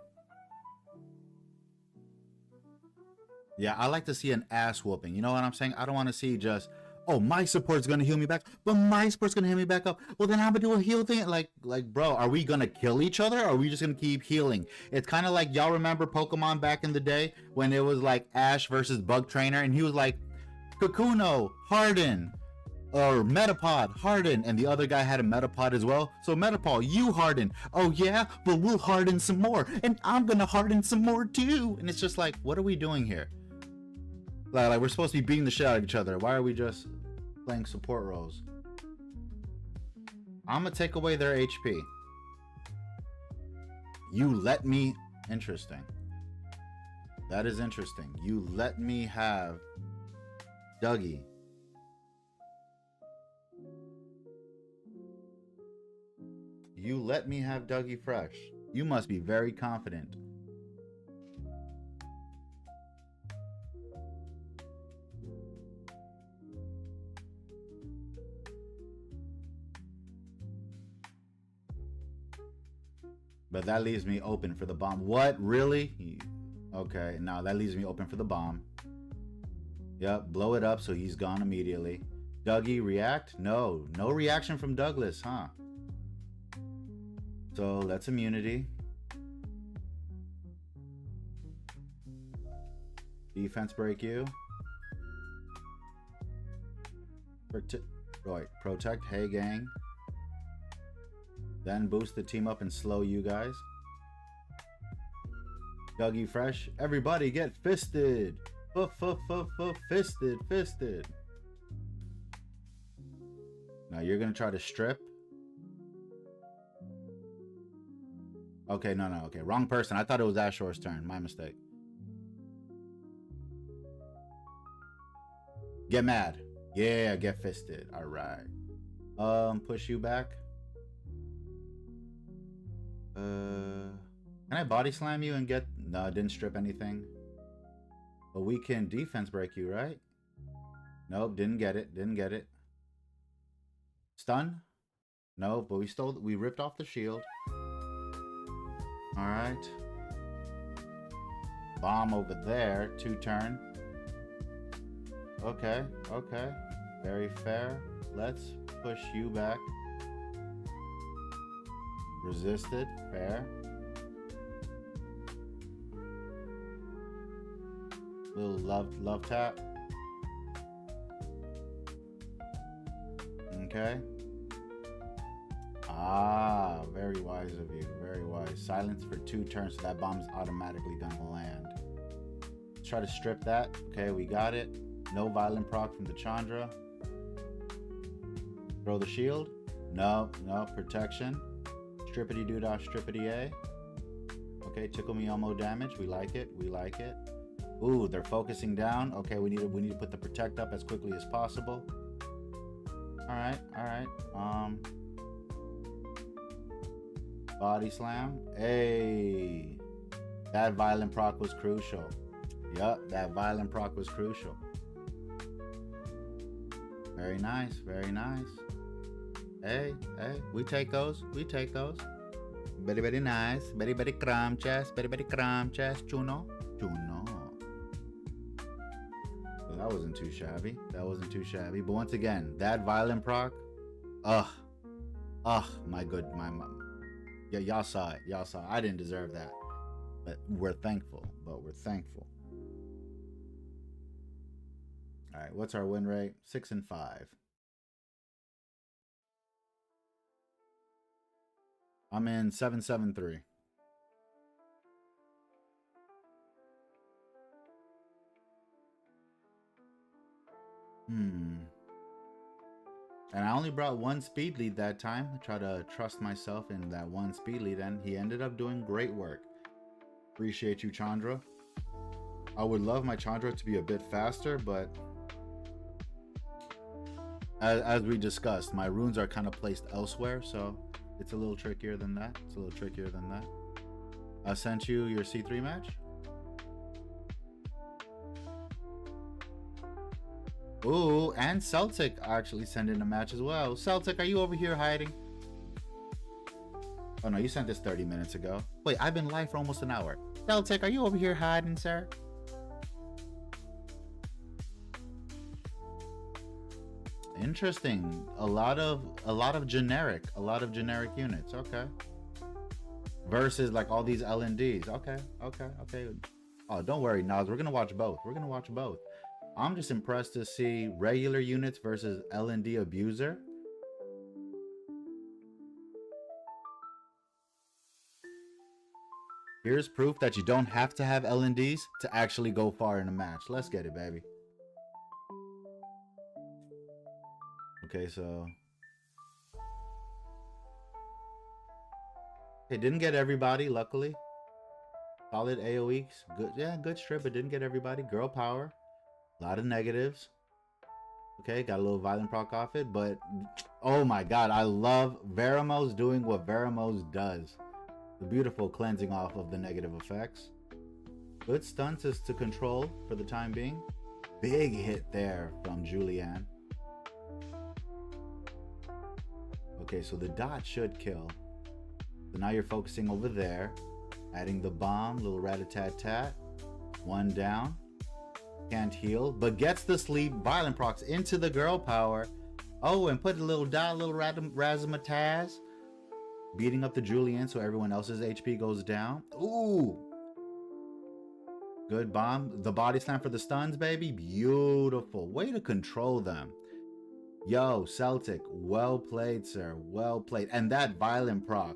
Yeah, I like to see an ass whooping. You know what I'm saying? I don't want to see just, oh, my support's gonna heal me back, but my support's gonna heal me back up. Well, then I'm gonna do a heal thing. Like, bro, are we gonna kill each other? Or are we just gonna keep healing? It's kind of like, y'all remember Pokemon back in the day when it was like Ash versus Bug Trainer, and he was like, Kakuno, harden, or Metapod, harden, and the other guy had a Metapod as well. So Metapod, you harden. Oh yeah, but we'll harden some more, and I'm gonna harden some more too. And it's just like, what are we doing here? Like we're supposed to be beating the shit out of each other. Why are we just playing support roles? I'm gonna take away their HP. You let me... Interesting. That is interesting. You let me have Dougie. You let me have Dougie fresh. You must be very confident. But that leaves me open for the bomb. What? Really? Okay, now that leaves me open for the bomb. Yep, blow it up so he's gone immediately. Dougie, react? No. No reaction from Douglas, huh? So, let's immunity. Defense break you. Protect Hey Gang. Then boost the team up and slow you guys. Dougie fresh. Everybody get fisted. Fisted. Now you're gonna try to strip. Okay, no. Okay, wrong person. I thought it was Ashor's turn. My mistake. Get mad. Yeah, get fisted. All right. Push you back. Can I body slam you and get... No, I didn't strip anything. But we can defense break you, right? Nope, didn't get it. Stun? No, but we ripped off the shield. Alright. Bomb over there, 2-turn. Okay. Very fair. Let's push you back. Resisted, fair. Little love tap. Okay. Ah, very wise of you. Very wise. Silence for 2 turns, so that bomb's automatically gonna land. Let's try to strip that. Okay, we got it. No violent proc from the Chandra. Throw the shield. No, protection. Strippity doo dah, strippity A. Okay, tickle me almo damage. We like it. Ooh, they're focusing down. Okay, we need to put the protect up as quickly as possible. All right. Body slam. Hey, that violent proc was crucial. Yup, that violent proc was crucial. Very nice. Hey, we take those. Very nice. Very cram chest. Chuno. So that wasn't too shabby. But once again, that violent proc. My yeah, y'all saw it. I didn't deserve that. But we're thankful. All right, what's our win rate? 6 and 5. I'm in 7-7-3. And I only brought 1 speed lead that time. I try to trust myself in that 1 speed lead, and he ended up doing great work. Appreciate you, Chandra. I would love my Chandra to be a bit faster, but as we discussed, my runes are kind of placed elsewhere, so it's a little trickier than that. I sent you your C3 match. Ooh, and Celtic actually sent in a match as well. Celtic, are you over here hiding? Oh no, you sent this 30 minutes ago. Wait, I've been live for almost an hour. Celtic, are you over here hiding, sir? Interesting. A lot of generic units. Okay. Versus like all these LNDs. Okay. Oh, don't worry, Nas. We're gonna watch both. I'm just impressed to see regular units versus LND abuser. Here's proof that you don't have to have LNDs to actually go far in a match. Let's get it, baby. Okay, so it didn't get everybody, luckily. Solid AoE. Good, yeah, good strip. It didn't get everybody. Girl power. A lot of negatives. Okay, got a little violent proc off it, but oh my god, I love Veramos doing what Veramos does. The beautiful cleansing off of the negative effects. Good stunts is to control for the time being. Big hit there from Julianne. Okay, so the dot should kill. So now you're focusing over there. Adding the bomb, little rat-a-tat-tat. One down. Can't heal, but gets the sleep. Violent procs into the girl power. Oh, and put a little dot, a little razzmatazz. Beating up the Julianne so everyone else's HP goes down. Ooh. Good bomb. The body slam for the stuns, baby. Beautiful. Way to control them. Yo, Celtic. Well played, sir. Well played. And that violent proc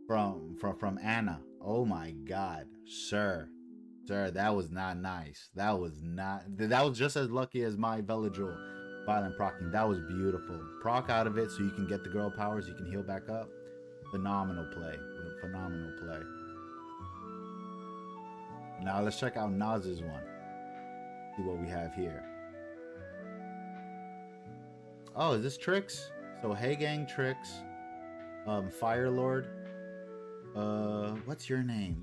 from Anna. Oh my god. Sir, that was not nice. That was just as lucky as my Veladril violent procking. That was beautiful. Proc out of it so you can get the girl powers, you can heal back up. Phenomenal play. Phenomenal play. Now let's check out Naz's one. See what we have here. Oh, is this Trix? So Hey Gang Trix. Fire Lord. What's your name?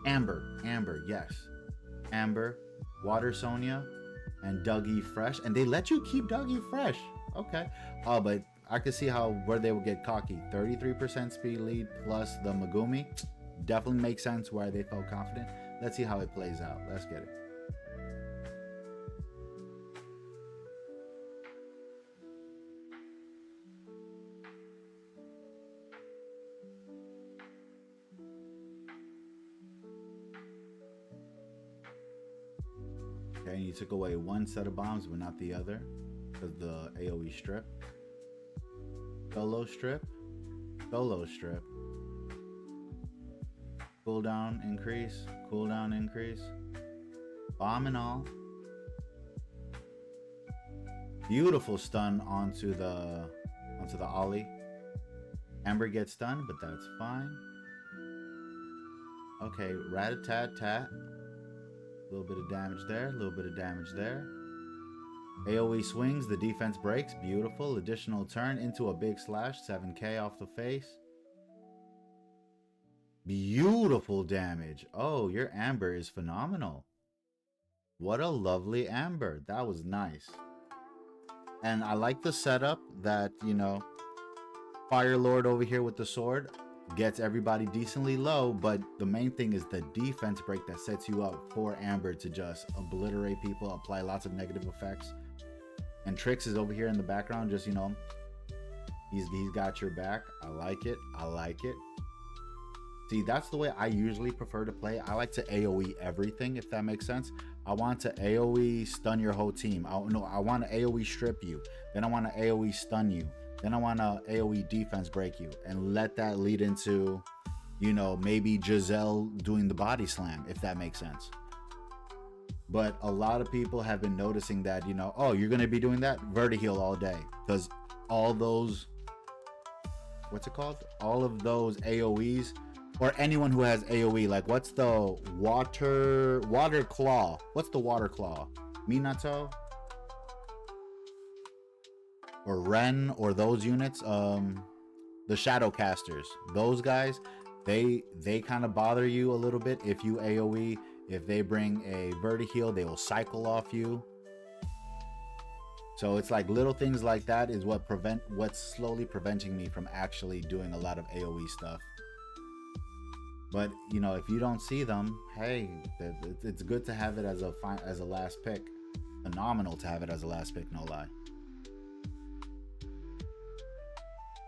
Amber, yes. Amber, Water Sonia, and Dougie Fresh. And they let you keep Dougie Fresh. Okay. Oh, but I could see where they would get cocky. 33% speed lead plus the Megumi. Definitely makes sense why they felt confident. Let's see how it plays out. Let's get it. Okay, you took away one set of bombs, but not the other, because the AoE strip. Solo strip. Cooldown increase. Bomb and all. Beautiful stun onto the Ollie. Amber gets stunned, but that's fine. Okay, rat-a-tat-tat. A little bit of damage there, AoE swings, the defense breaks. Beautiful. Additional turn into a big slash. 7k off the face. Beautiful damage. Oh, your Amber is phenomenal. What a lovely Amber. That was nice. And I like the setup that, you know, Fire Lord over here with the sword gets everybody decently low, but the main thing is the defense break that sets you up for Amber to just obliterate people, apply lots of negative effects. And Trix is over here in the background, just, you know, he's got your back. I like it. See, that's the way I usually prefer to play. I like to AoE everything, if that makes sense. I want to AoE stun your whole team. I want to AoE strip you. Then I want to AoE stun you. Then I want to AoE defense break you. And let that lead into, you know, maybe Giselle doing the body slam, if that makes sense. But a lot of people have been noticing that, you know, oh, you're going to be doing that? Verti-heal all day. Because all those, what's it called? All of those AoEs, or anyone who has AoE, like what's the water claw? What's the water claw? Minato? Or Ren, or those units, the shadow casters. Those guys, they kind of bother you a little bit if you AoE. If they bring a verti-heal, they will cycle off you. So it's like little things like that is what's slowly preventing me from actually doing a lot of AoE stuff. But you know, if you don't see them, hey, it's good to have it as a last pick. Phenomenal to have it as a last pick, no lie.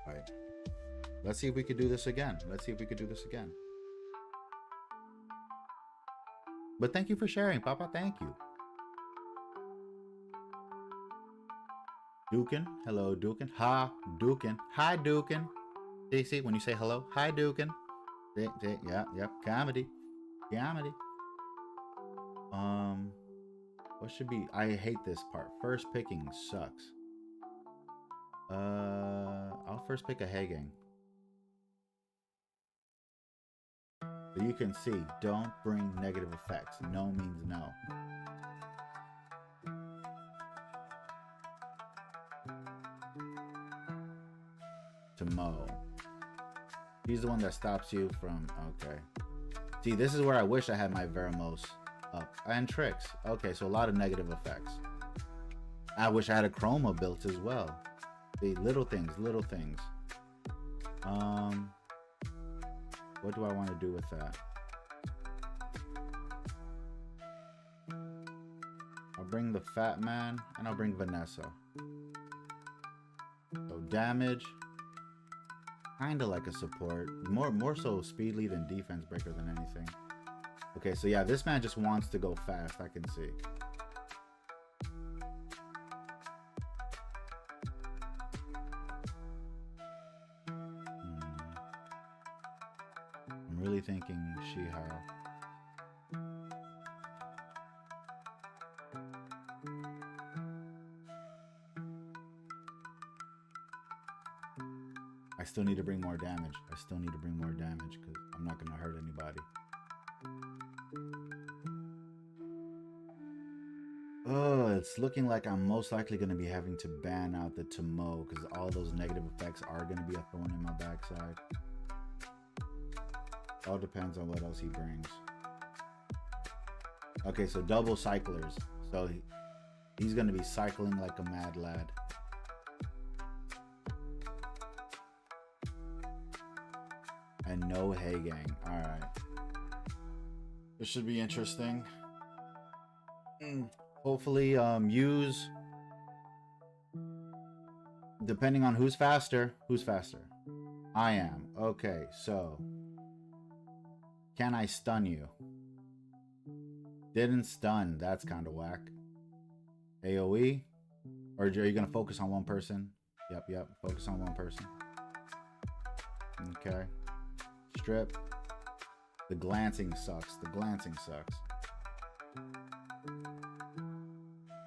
All right, let's see if we could do this again. But thank you for sharing, Papa. Thank you. Dukin. Hello, Dukin. Ha, Dukin. Hi, Dukin. See, when you say hello, hi, Dukin. Yeah, yep. Comedy. What should be? I hate this part. First picking sucks. I'll first pick a Hagang. So you can see, don't bring negative effects. No means no. To mow. He's the one that stops you from, okay. See, this is where I wish I had my Veramos up. And tricks. Okay, so a lot of negative effects. I wish I had a chroma built as well. See, little things, little things. What do I want to do with that? I'll bring the Fat Man and I'll bring Vanessa. So damage, kind of like a support. More so speed lead and defense breaker than anything. Okay, so yeah, this man just wants to go fast, I can see. I'm really thinking Shihao. I still need to bring more damage. I still need to bring more damage because I'm not going to hurt anybody. Oh, it's looking like I'm most likely going to be having to ban out the Tomo because all those negative effects are going to be a thorn in my backside. All depends on what else he brings. Okay, so double cyclers. So he's going to be cycling like a mad lad. And no Hagang. Alright. This should be interesting. Hopefully, use... Depending on who's faster. Who's faster? I am. Okay, so... Can I stun you? Didn't stun. That's kind of whack. AoE? Or are you going to focus on one person? Yep. Focus on one person. Okay. Strip. The glancing sucks. The glancing sucks.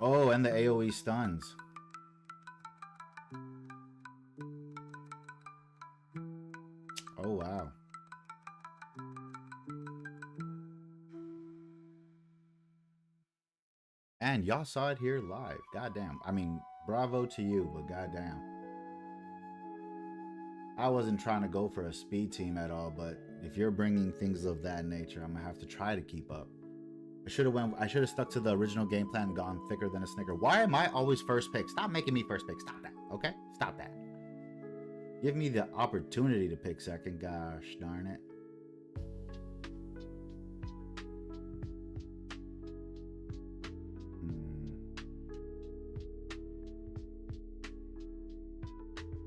Oh, and the AoE stuns. Oh, wow. And y'all saw it here live. Goddamn. I mean, bravo to you, but goddamn. I wasn't trying to go for a speed team at all, but if you're bringing things of that nature, I'm gonna have to try to keep up. I should have stuck to the original game plan and gone thicker than a snicker. Why am I always first pick? Stop making me first pick. Stop that. Okay? Stop that. Give me the opportunity to pick second. Gosh darn it.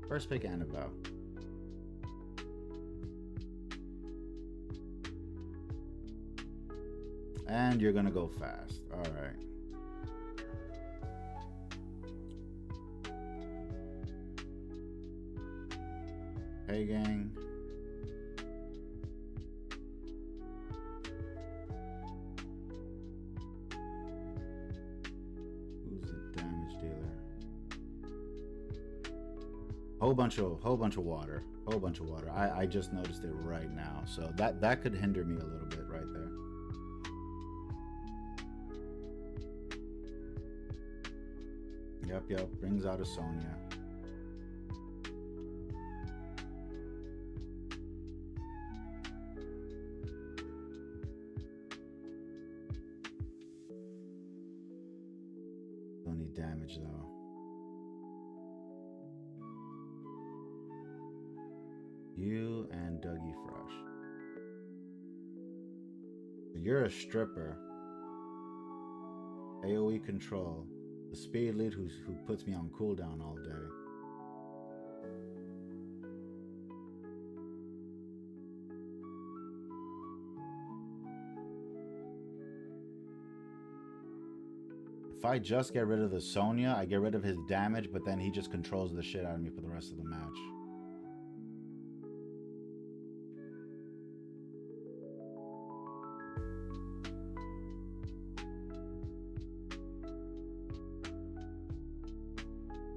First pick Annabelle. And you're gonna go fast. Alright. Hey gang. Who's the damage dealer? Whole bunch of water. Whole bunch of water. I just noticed it right now. So that could hinder me a little bit right there. Yep. Brings out a Sonya. Don't need damage though. You and Dougie Fresh. You're a stripper. AoE control. The speed lead who puts me on cooldown all day. If I just get rid of the Sonya, I get rid of his damage, but then he just controls the shit out of me for the rest of the match.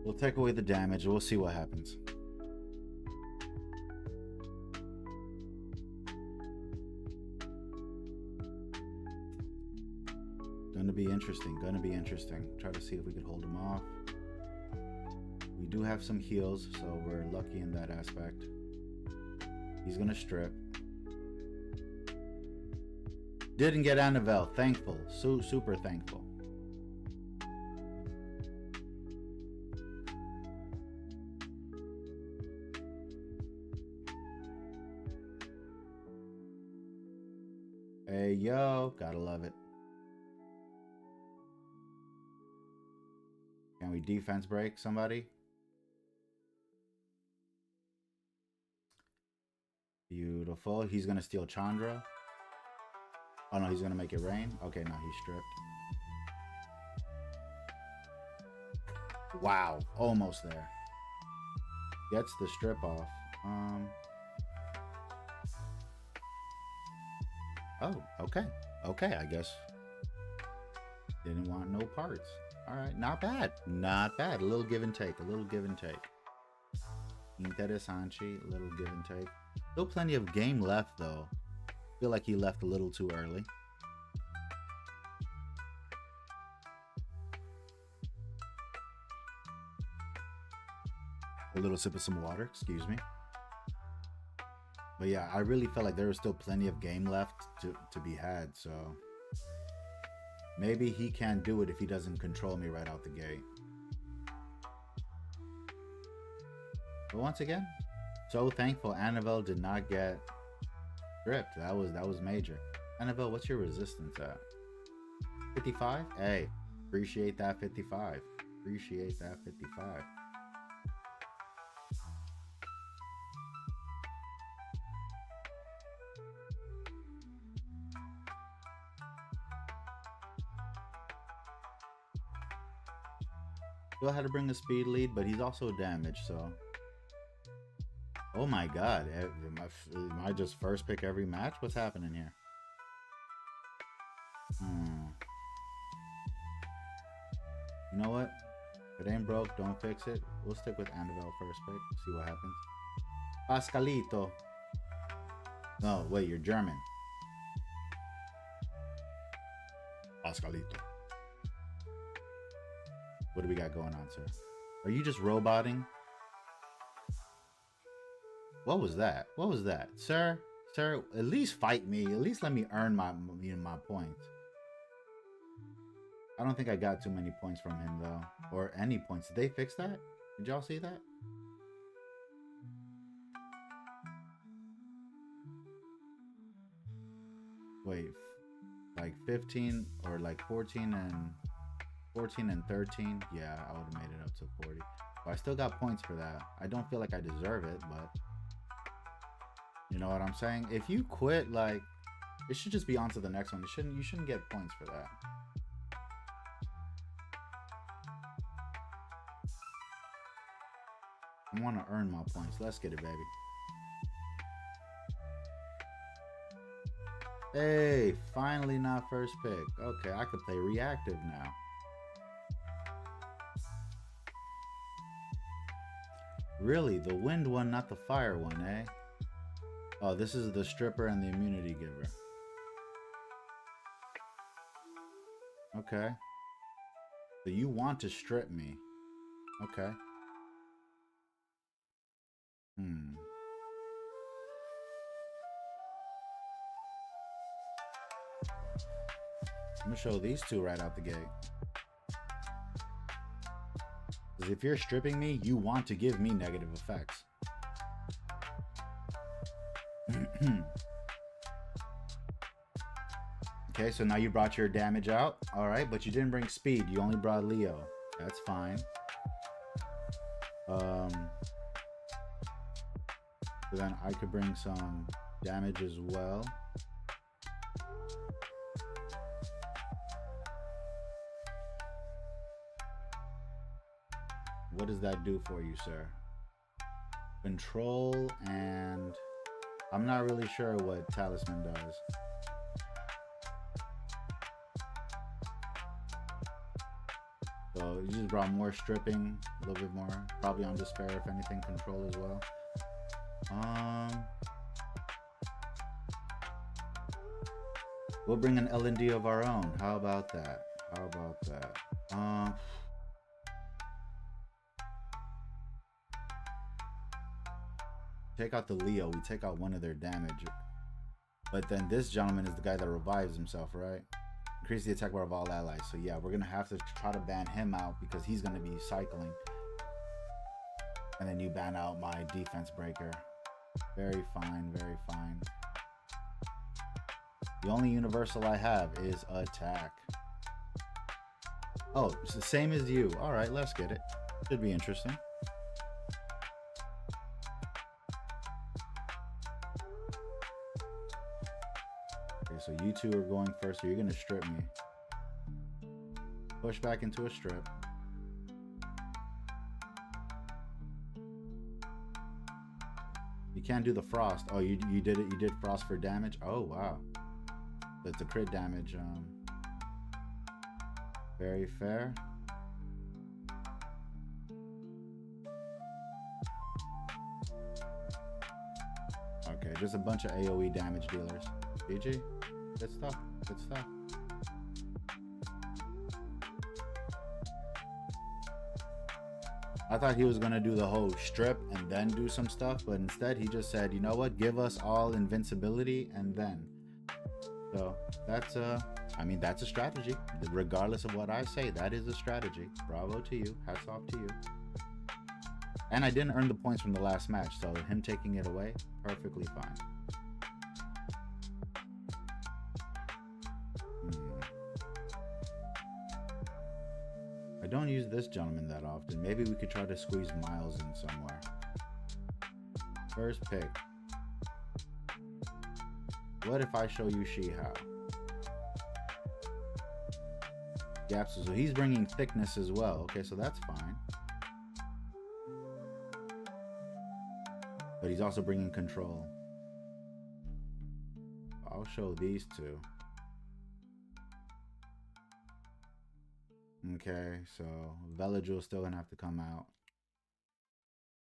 We'll take away the damage. We'll see what happens. Gonna be interesting. Gonna be interesting. Try to see if we could hold him off. We do have some heals, so we're lucky in that aspect. He's gonna strip. Didn't get Annabelle. Thankful. Super thankful. Hey, yo. Gotta love it. Can we defense break somebody? Beautiful. He's gonna steal Chandra. Oh no, he's gonna make it rain. Okay, no, he's stripped. Wow, almost there. Gets the strip off. Oh, okay. Okay, I guess. Didn't want no parts. Alright, not bad. Not bad. A little give and take. A little give and take. Interesante. A little give and take. Still plenty of game left, though. Feel like he left a little too early. A little sip of some water, excuse me. But yeah, I really felt like there was still plenty of game left to be had, so maybe he can't do it if he doesn't control me right out the gate. But once again, so thankful Annabelle did not get stripped. That was major. Annabelle, what's your resistance at? 55? Hey, appreciate that 55. Appreciate that 55. Still had to bring a speed lead, but he's also damaged, so. Oh my god. Am I just first pick every match? What's happening here? You know what? If it ain't broke, don't fix it. We'll stick with Annabelle first pick. See what happens. Pascalito. No, wait, you're German. Pascalito. What do we got going on, sir? Are you just roboting? What was that? What was that? Sir, at least fight me. At least let me earn my points. I don't think I got too many points from him, though. Or any points. Did they fix that? Did y'all see that? Wait. Like 15 or like 14 and 13. Yeah, I would have made it up to 40. But I still got points for that. I don't feel like I deserve it, but you know what I'm saying? If you quit, like, it should just be on to the next one. You shouldn't get points for that. I want to earn my points. Let's get it, baby. Hey, finally not first pick. Okay, I could play reactive now. Really, the wind one, not the fire one, eh? Oh, this is the stripper and the immunity giver. Okay. So you want to strip me. Okay. I'm gonna show these two right out the gate. Because if you're stripping me, you want to give me negative effects. Okay, so now you brought your damage out. Alright, but you didn't bring speed. You only brought Leo. That's fine. So then I could bring some damage as well. What does that do for you, sir? Control, and I'm not really sure what Talisman does. So just brought more stripping, a little bit more. Probably on despair, if anything, control as well. We'll bring an L&D of our own. How about that? How about that? Take out the Leo. We take out one of their damage. But then this gentleman is the guy that revives himself, right? Increase the attack power of all allies. So yeah, we're going to have to try to ban him out because he's going to be cycling. And then you ban out my defense breaker. Very fine, very fine. The only universal I have is attack. Oh, it's the same as you. All right, let's get it. Should be interesting. Okay, so you two are going first. So you're going to strip me. Push back into a strip. You can't do the frost. Oh, you did it. You did frost for damage. Oh, wow. That's a crit damage. Very fair. Okay, just a bunch of AoE damage dealers. GG. Good stuff. Good stuff. I thought he was going to do the whole strip and then do some stuff, but instead he just said, you know what, give us all invincibility and then. So that's I mean, that's a strategy. Regardless of what I say, that is a strategy. Bravo to you. Hats off to you. And I didn't earn the points from the last match, so him taking it away, perfectly fine. I don't use this gentleman that often. Maybe we could try to squeeze Miles in somewhere. First pick. What if I show you Shihao? Gaps, so he's bringing thickness as well. Okay, so that's fine. But he's also bringing control. I'll show these two. Okay, so Veligil's still gonna have to come out.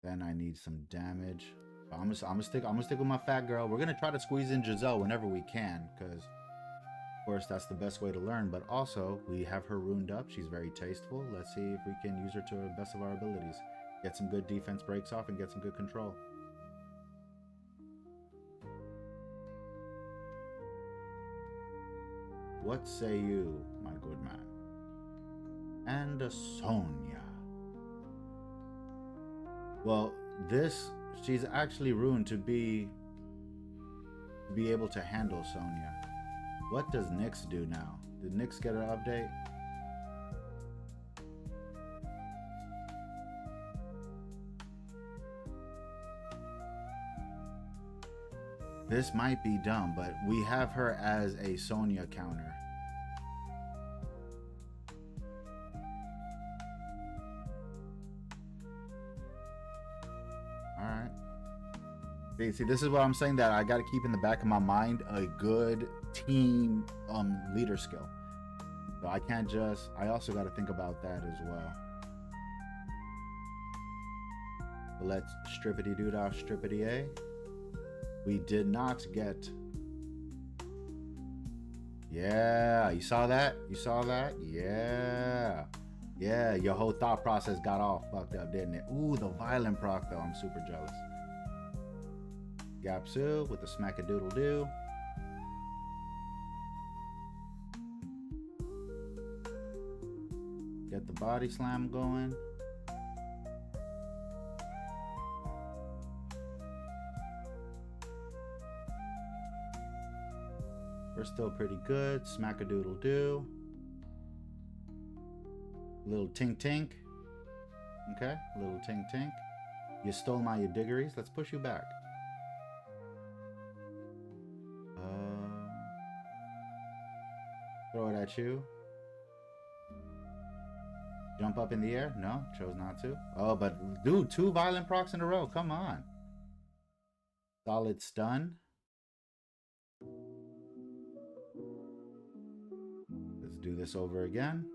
Then I need some damage. I'm gonna stick with my fat girl. We're gonna try to squeeze in Giselle whenever we can, because of course that's the best way to learn. But also we have her ruined up. She's very tasteful. Let's see if we can use her to the best of our abilities. Get some good defense breaks off and get some good control. What say you, my good man? And a Sonya. Well, she's actually ruined to be able to handle Sonya. What does Nyx do now? Did Nyx get an update? This might be dumb, but we have her as a Sonya counter. See, this is what I'm saying, that I got to keep in the back of my mind a good team leader skill. So I can't just, I also got to think about that as well. But let's strippity doo dah strippity a. We did not get. Yeah, you saw that? You saw that? Yeah. Yeah, your whole thought process got all fucked up, didn't it? Ooh, the violent proc though, I'm super jealous. Gapsu with the smack-a-doodle-doo. Get the body slam going. We're still pretty good. Smack-a-doodle-doo. Little tink-tink. Okay, little tink-tink. You stole my diggeries. Let's push you back. Throw it at you. Jump up in the air? No, chose not to. Oh, but dude, 2 violent procs in a row. Come on. Solid stun. Let's do this over again.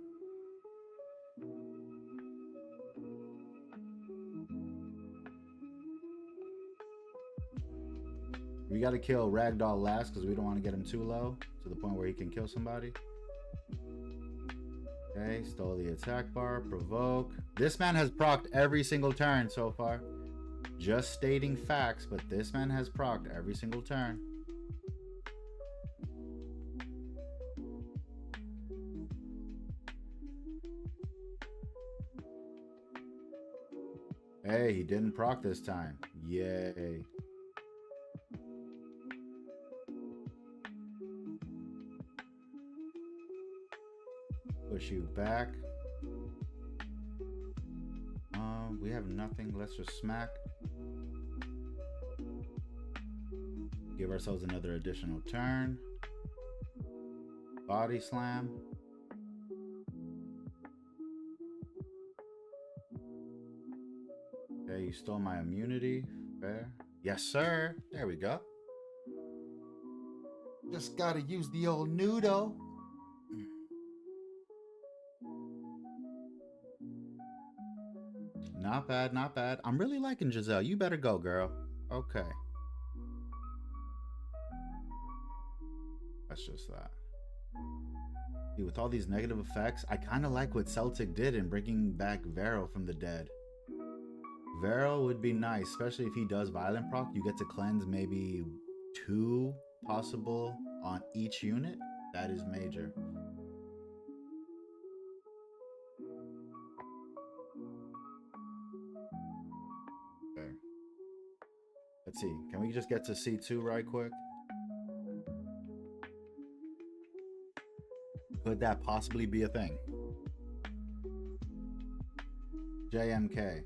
We got to kill Ragdoll last because we don't want to get him too low to the point where he can kill somebody. Okay, stole the attack bar. Provoke. This man has procced every single turn so far. Just stating facts, but this man has procced every single turn. Hey, he didn't proc this time. Yay. Push you back. We have nothing. Let's just smack. Give ourselves another additional turn. Body slam. Okay, you stole my immunity. Fair. Yes, sir. There we go. Just gotta use the old noodle. Not bad, not bad. I'm really liking Giselle. You better go, girl. Okay. That's just that. See, with all these negative effects, I kind of like what Celtic did in bringing back Vero from the dead. Vero would be nice, especially if he does violent proc. You get to cleanse maybe 2 possible on each unit. That is major. Okay. Let's see. Can we just get to C2 right quick? Could that possibly be a thing? JMK.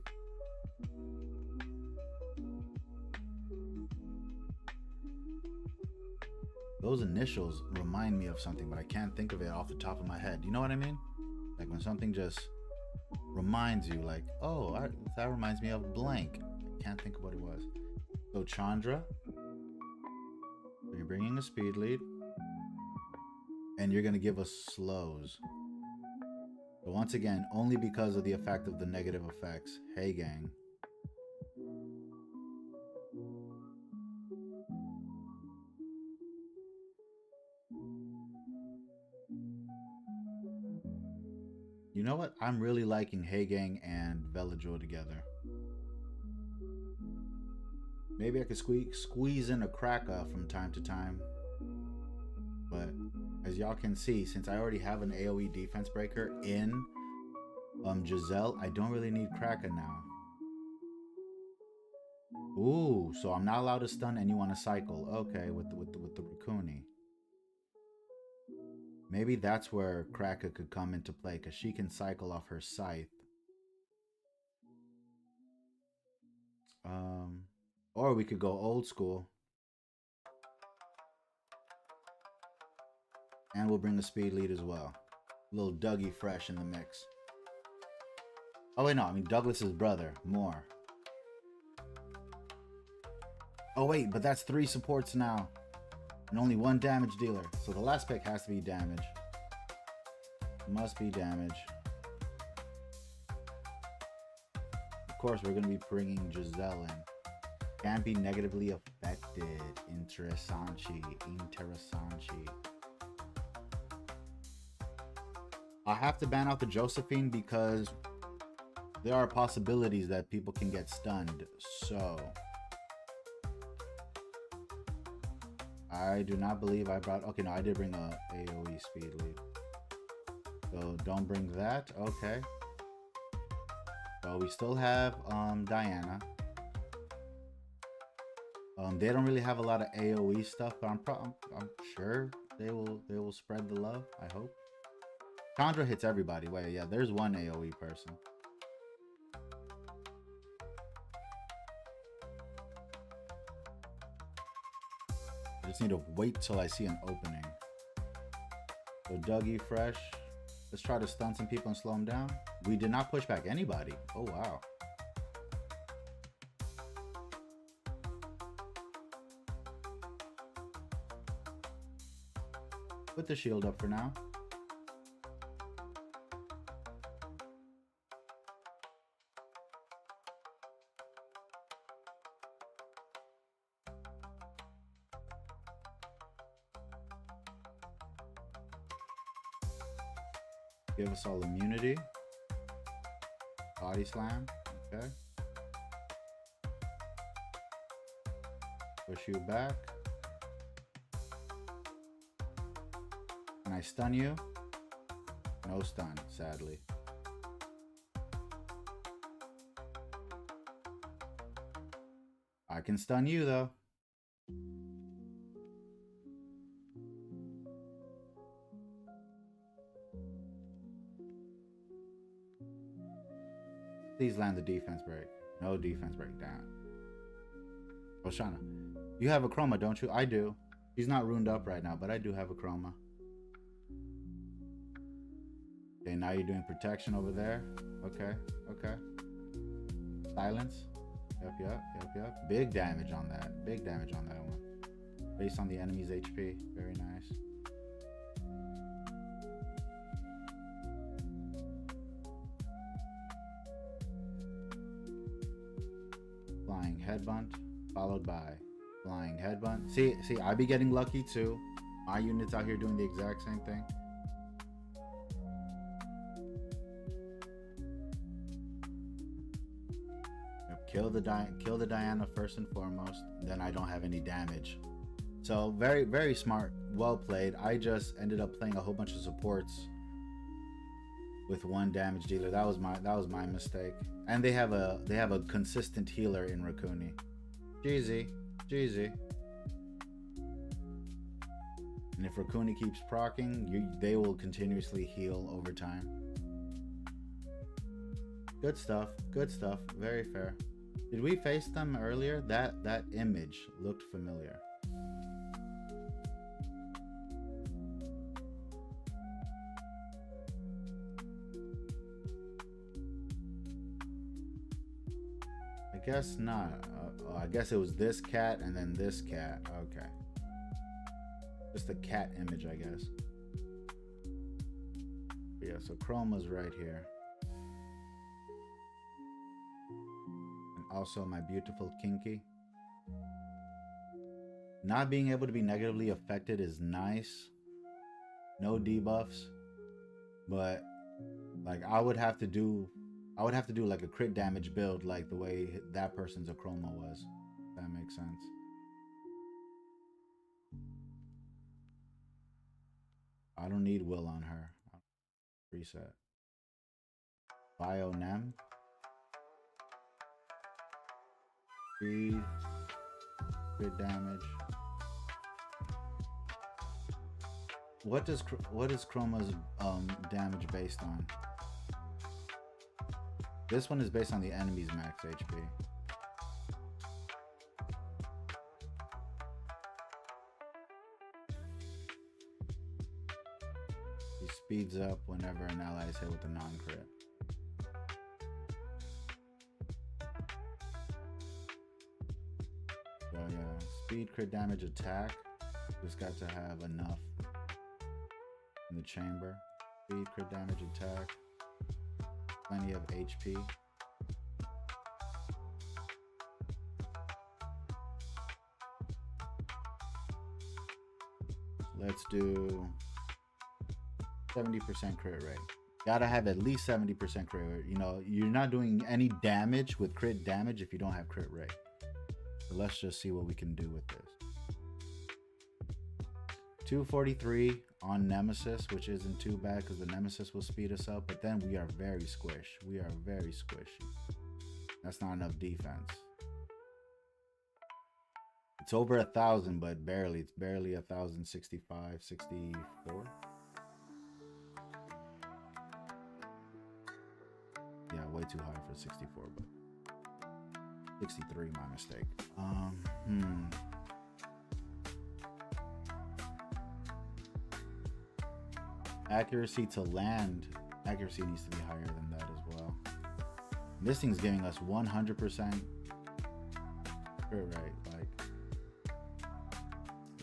Those initials remind me of something, but I can't think of it off the top of my head. You know what I mean? Like when something just reminds you, like, oh, that reminds me of blank. I can't think of what it was. So Chandra, you're bringing a speed lead, and you're gonna give us slows. But once again, only because of the effect of the negative effects. Hey, gang. You know what? I'm really liking Hey Gang and Velajoy together. Maybe I could squeeze in a Kraka from time to time. But as y'all can see, since I already have an AoE defense breaker in Giselle, I don't really need Kraka now. Ooh, so I'm not allowed to stun and you want to cycle. Okay, with the Raccoony. Maybe that's where Kraka could come into play, because she can cycle off her scythe. Or we could go old school. And we'll bring a speed lead as well. A little Dougie Fresh in the mix. Oh wait, no, I mean Douglas's brother, more. Oh wait, but that's 3 supports now. And only 1 damage dealer. So the last pick has to be damage. Must be damage. Of course, we're going to be bringing Giselle in. Can't be negatively affected. Interessanti. I have to ban out the Josephine because there are possibilities that people can get stunned. So I do not believe I brought... Okay, no, I did bring a AoE speed lead. So don't bring that. Okay. So we still have Diana. They don't really have a lot of AoE stuff, but I'm sure they will spread the love. I hope. Chandra hits everybody. Wait, yeah, there's 1 AoE person. I just need to wait till I see an opening. So Dougie Fresh. Let's try to stun some people and slow them down. We did not push back anybody. Oh, wow. Put the shield up for now. Give us all immunity. Body slam. Okay. Push you back. Can I stun you? No stun, sadly. I can stun you though. Please land the defense break. No defense break down. Oshana, you have a chroma, don't you? I do. She's not ruined up right now, but I do have a chroma. Okay, now you're doing protection over there. Okay, okay. Silence. Yep. Big damage on that. Big damage on that one. Based on the enemy's HP. Very nice. Flying headbutt, followed by flying headbutt. See, I be getting lucky too. My units out here doing the exact same thing. Kill the Diana first and foremost. Then I don't have any damage. So very, very smart. Well played. I just ended up playing a whole bunch of supports with one damage dealer. That was my mistake. And they have a consistent healer in Rakuni. GG. And if Rakuni keeps proccing, they will continuously heal over time. Good stuff. Very fair. Did we face them earlier? That image looked familiar. I guess not. I guess it was this cat and then this cat. Okay. Just a cat image, I guess. But yeah, so Chroma's right here. Also my beautiful Kinky. Not being able to be negatively affected is nice. No debuffs, but like I would have to do like a crit damage build like the way that person's Acroma was. If that makes sense. I don't need will on her. Reset. Bio Nem. Speed, crit damage. What is Chroma's damage based on? This one is based on the enemy's max HP. He speeds up whenever an ally is hit with a non-crit. So yeah, speed, crit damage, attack. Just got to have enough in the chamber. Speed, crit damage, attack. Plenty of HP. Let's do 70% crit rate. Gotta have at least 70% crit rate. You know, you're not doing any damage with crit damage if you don't have crit rate. So let's just see what we can do with this. 243 on Nemesis, which isn't too bad because the Nemesis will speed us up, but then we are very squish. We are very squishy. That's not enough defense. It's over 1,000, but barely. It's barely 1,065, 64. Yeah, way too high for 64, but 63, my mistake. Accuracy to land. Accuracy needs to be higher than that as well. This thing's giving us 100% crit rate. Like,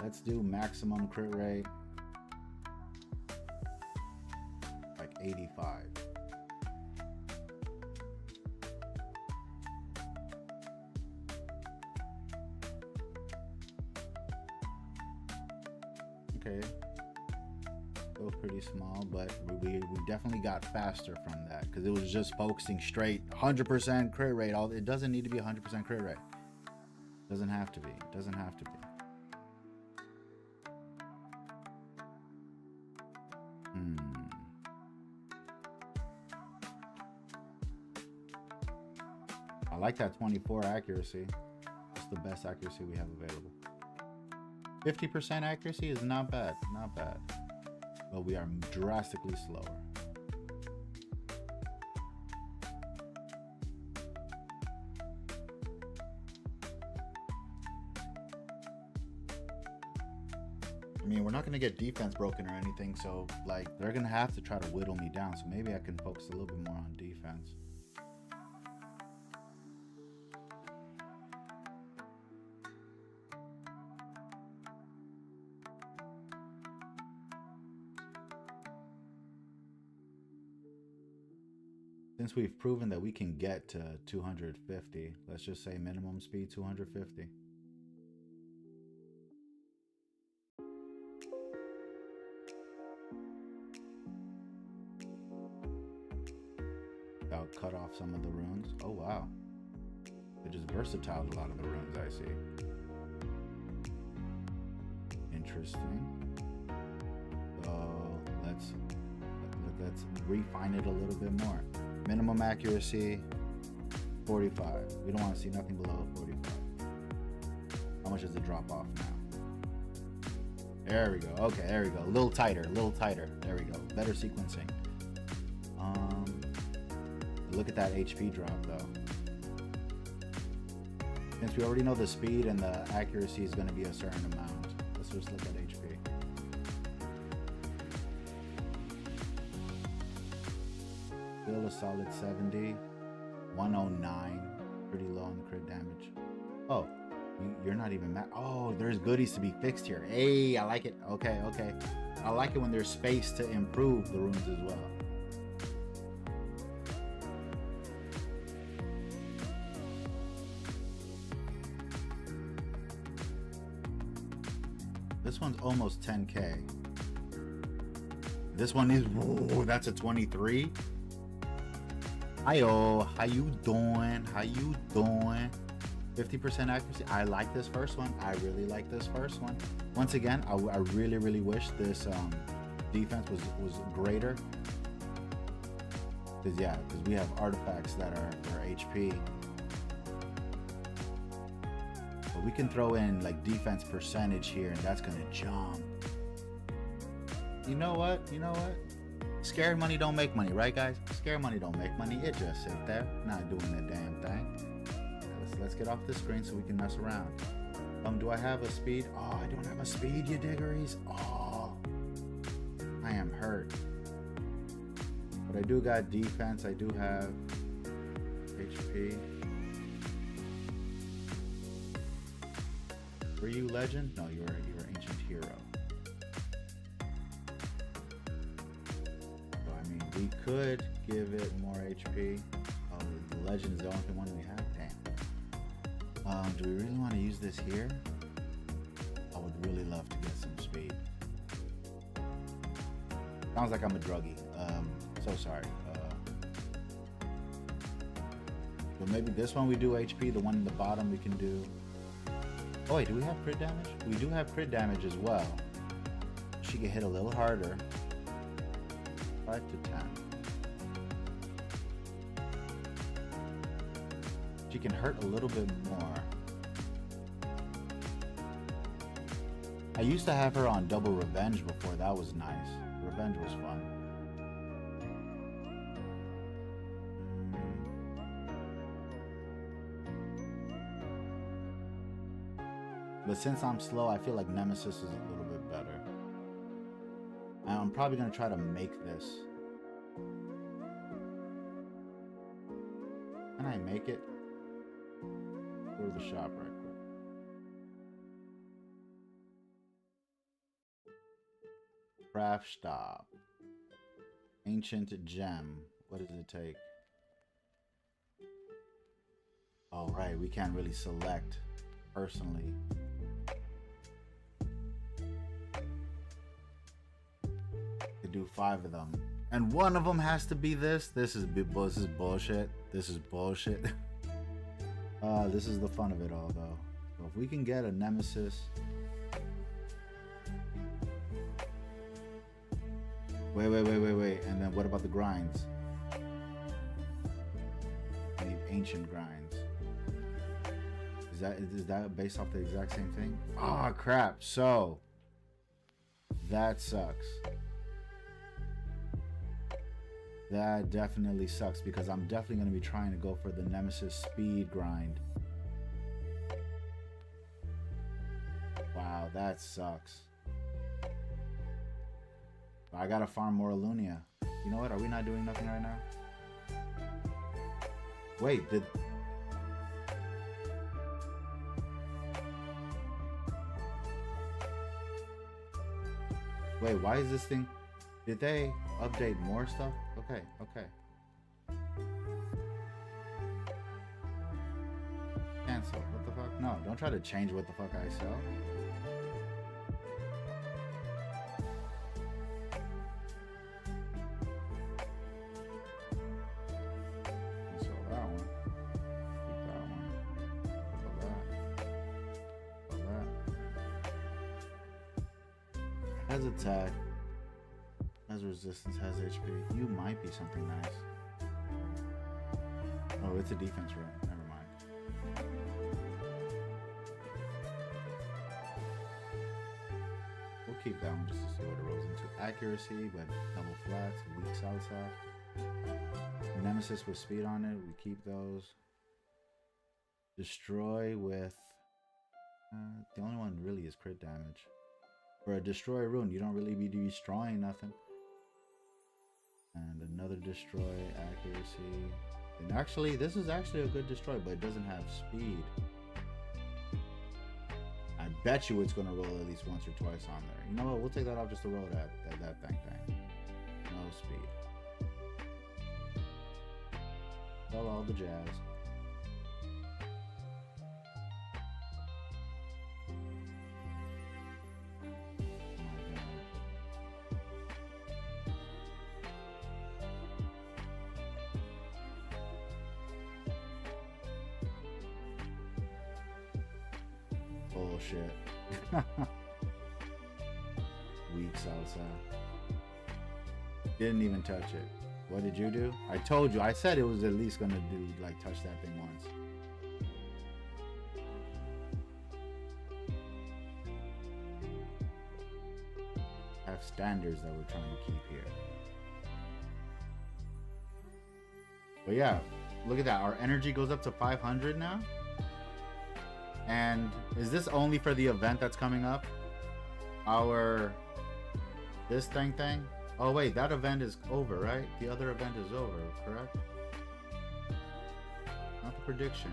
let's do maximum crit rate. Like 85. Okay. still pretty small, but we definitely got faster from that because it was just focusing straight 100% crit rate. It doesn't need to be 100% crit rate. Doesn't have to be. Doesn't have to be. I like that 24 accuracy. It's the best accuracy we have available. 50% accuracy is not bad. Not bad. But we are drastically slower. I mean, we're not going to get defense broken or anything, so like they're going to have to try to whittle me down, so maybe I can focus a little bit more on defense. Since we've proven that we can get to 250, let's just say minimum speed 250. I'll cut off some of the runes. Oh wow. They just versatile a lot of the runes I see. Interesting. So let's refine it a little bit more. Minimum accuracy 45. We don't want to see nothing below 45. How much does it drop off now? There we go. Okay, there we go. A little tighter, a little tighter. There we go. Better sequencing. Look at that HP drop though. Since we already know the speed and the accuracy is going to be a certain amount, let's just look at HP. Still a solid 70, 109, pretty low on the crit damage. Oh, you're not even mad. Oh, there's goodies to be fixed here. Hey, I like it. Okay, okay. I like it when there's space to improve the runes as well. This one's almost 10K. This one is, whoa, that's a 23. Hi-yo, how you doing? How you doing? 50% accuracy. I like this first one. I really like this first one. Once again, I really, really wish this defense was greater. Because we have artifacts that are HP. But we can throw in like defense percentage here, and that's gonna jump. You know what? You know what? Scared money don't make money, right, guys? Scared money don't make money. It just sit there, not doing the damn thing. Let's get off the screen so we can mess around. Do I have a speed? Oh, I don't have a speed, you diggeries. Oh, I am hurt. But I do got defense. I do have HP. Were you legend? No, you were ancient hero. So I mean, we could give it more HP. Oh, the legend is the only one we have. Damn. Do we really want to use this here? I would really love to get some speed. Sounds like I'm a druggie. So sorry. But maybe this one we do HP. The one in the bottom we can do. Oh wait, do we have crit damage? We do have crit damage as well. She can hit a little harder. 5 to 10. She can hurt a little bit more. I used to have her on double revenge before. That was nice. Revenge was fun. But since I'm slow, I feel like Nemesis is a little bit better. And I'm probably going to try to make this. Can I make it? Go to the shop right quick. Craft stop. Ancient gem. What does it take? All right, we can't really select personally. do 5 of them. And one of them has to be this. This is bullshit. This is bullshit. This is the fun of it all, though. So if we can get a nemesis. Wait. And then what about the grinds? I need ancient grinds. Is that based off the exact same thing? Oh, crap. So that sucks. That definitely sucks because I'm definitely going to be trying to go for the Nemesis speed grind. Wow, that sucks. I gotta farm more Alunia. You know what? Are we not doing nothing right now? Wait, Wait, why is this thing... Did they update more stuff? Okay. Cancel. What the fuck? No, don't try to change what the fuck I sell. Cancel that one. Keep that one. Sell that. Has attack. Has resistance, has HP. You might be something nice. Oh, it's a defense run. Never mind. We'll keep that one just to see what it rolls into. Accuracy, but double flats, weak salsa. Nemesis with speed on it. We keep those. Destroy with... the only one really is crit damage. For a destroy rune, you don't really be destroying nothing. And another destroy, accuracy. And actually, this is actually a good destroy, but it doesn't have speed. I bet you it's going to roll at least once or twice on there. You know what? We'll take that off just to roll that thing. No speed. Sell all the jazz. Bullshit. Weak salsa. Didn't even touch it. What did you do? I told you. I said it was at least gonna do like touch that thing once. Have standards that we're trying to keep here. But yeah, look at that. Our energy goes up to 500 now. And is this only for the event that's coming up? This thing? Oh wait, that event is over, right? The other event is over, correct? Not the prediction.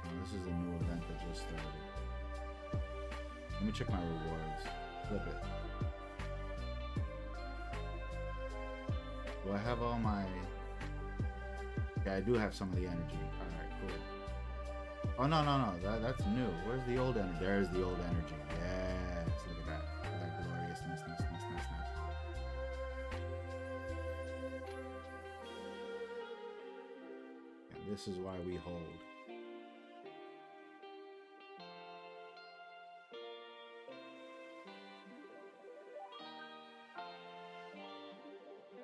Oh, this is a new event that just started. Let me check my rewards. Flip it. Do I have all my... Yeah, I do have some of the energy. Alright, cool. Oh, no. That's new. Where's the old energy? There's the old energy. Yes, look at that. Look at that gloriousness. Nice. And this is why we hold.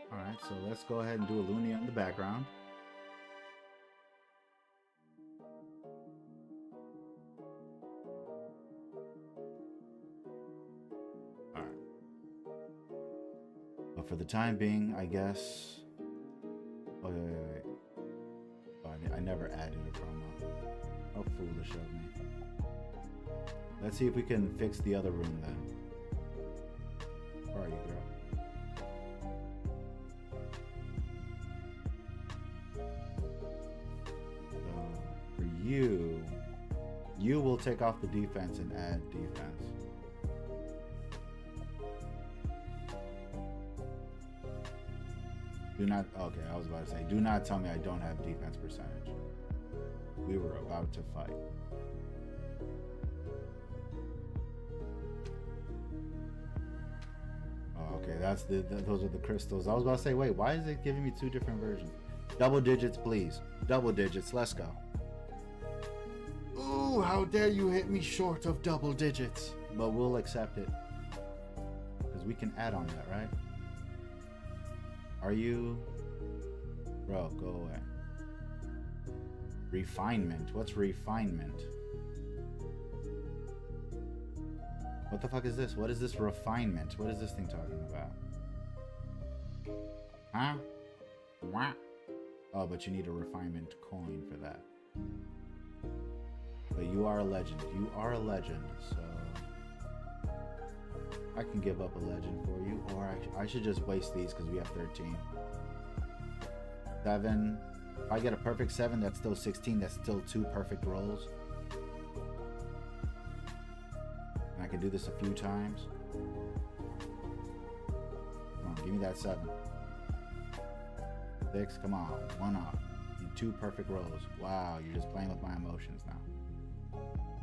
Alright, so let's go ahead and do a Lunia in the background. Alright. But for the time being, I guess... Oh, wait. Oh, I never added a promo. How foolish of me. Let's see if we can fix the other room then. Where are you, girl? You will take off the defense and add defense. Do not, okay, I was about to say, do not tell me I don't have defense percentage. We were about to fight. Oh, okay, that's those are the crystals. I was about to say, wait, why is it giving me two different versions? Double digits, please. Double digits. Let's go. Ooh, how dare you hit me short of double digits? But we'll accept it. Because we can add on that, right? Are you... Bro, go away. Refinement. What's refinement? What the fuck is this? What is this refinement? What is this thing talking about? Huh? What? Oh, but you need a refinement coin for that. But you are a legend. You are a legend, so... I can give up a legend for you, or I should just waste these because we have 13. 7. If I get a perfect 7, that's still 16. That's still 2 perfect rolls. And I can do this a few times. Come on, give me that 7. 6, come on, 1 off. Need 2 perfect rolls. Wow, you're just playing with my emotions now.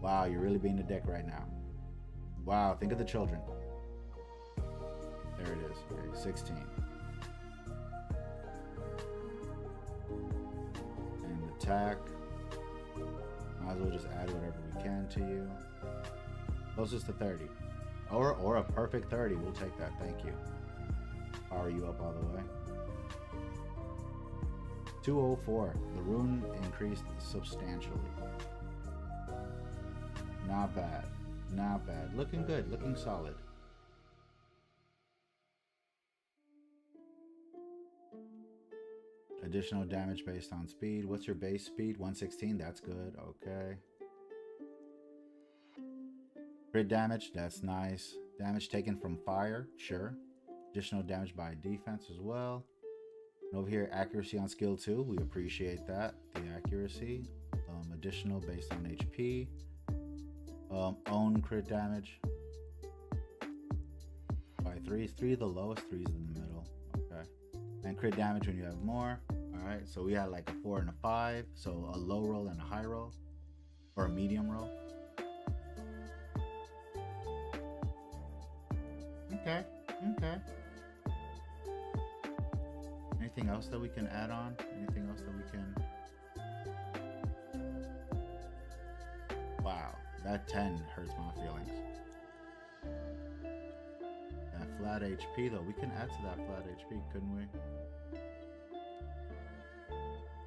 Wow, you're really being a dick right now. Wow, think of the children. There it is. Okay, 16. And attack. Might as well just add whatever we can to you. Closest to 30. Or a perfect 30. We'll take that. Thank you. Power you up all the way. 204. The rune increased substantially. Not bad. Not bad. Looking good. Looking solid. Additional damage based on speed. What's your base speed? 116. That's good. Okay. Crit damage. That's nice. Damage taken from fire. Sure. Additional damage by defense as well. And over here, accuracy on skill 2. We appreciate that. The accuracy. Additional based on HP. Own crit damage. By 3. 3 the lowest. 3 is in the middle. Okay. And crit damage when you have more. Alright, so we had like a 4 and a 5. So a low roll and a high roll. Or a medium roll. Okay. Okay. Anything else that we can add on? Anything else that we can... Wow, that 10 hurts my feelings. That flat HP though, we can add to that flat HP, couldn't we?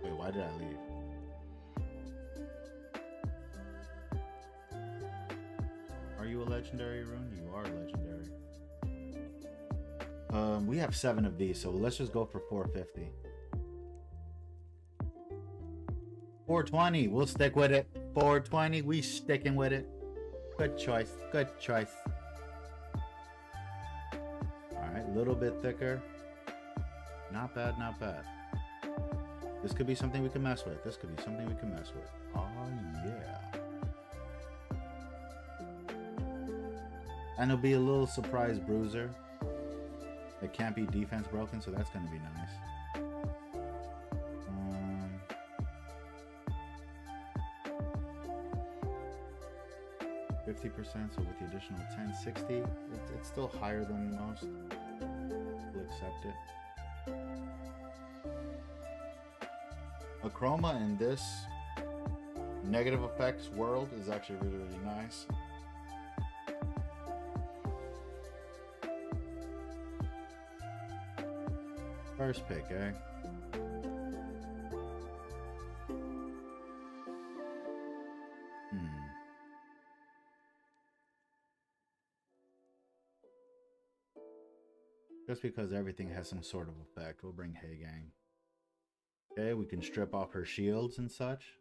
Wait, why did I leave? Are you a legendary rune? You are legendary. We have 7 of these, so let's just go for 450. 420, we'll stick with it. 420, we sticking with it. Good choice, good choice. Alright, a little bit thicker. Not bad, not bad. This could be something we can mess with. This could be something we can mess with. Oh, yeah. And it'll be a little surprise bruiser. It can't be defense broken, so that's going to be nice. 50%, so with the additional 10, 60. It's still higher than most. We'll accept it. A chroma in this negative effects world is actually really, really nice. First pick, eh? Just because everything has some sort of effect, we'll bring Hey Gang. Okay, we can strip off her shields and such.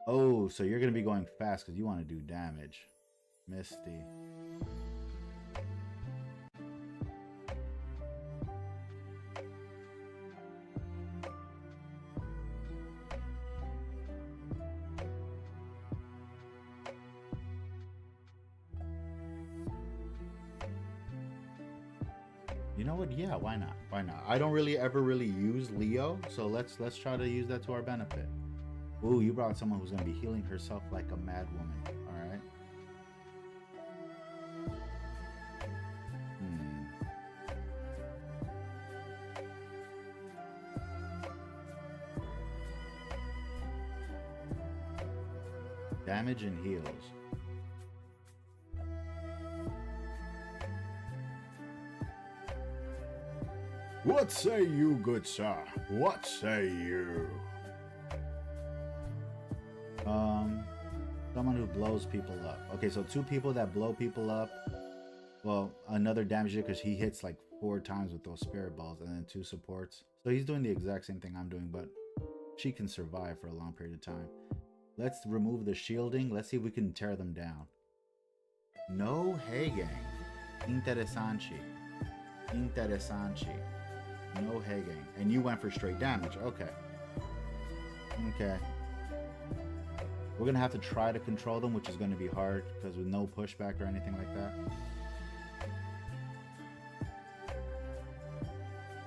Oh, so you're going to be going fast because you want to do damage. Misty. You know what? Yeah, why not? Why not? I don't really ever use Leo, so let's try to use that to our benefit. Ooh, you brought someone who's gonna be healing herself like a mad woman. All right. Damage and heals. What say you, good sir? What say you? Someone who blows people up. Okay, so 2 people that blow people up. Well, another damager because he hits like 4 times with those spirit balls, and then 2 supports. So he's doing the exact same thing I'm doing, but she can survive for a long period of time. Let's remove the shielding. Let's see if we can tear them down. No Hagang. Interesante. Interesante. No Hagang. And you went for straight damage. Okay. Okay. We're going to have to try to control them, which is going to be hard because with no pushback or anything like that.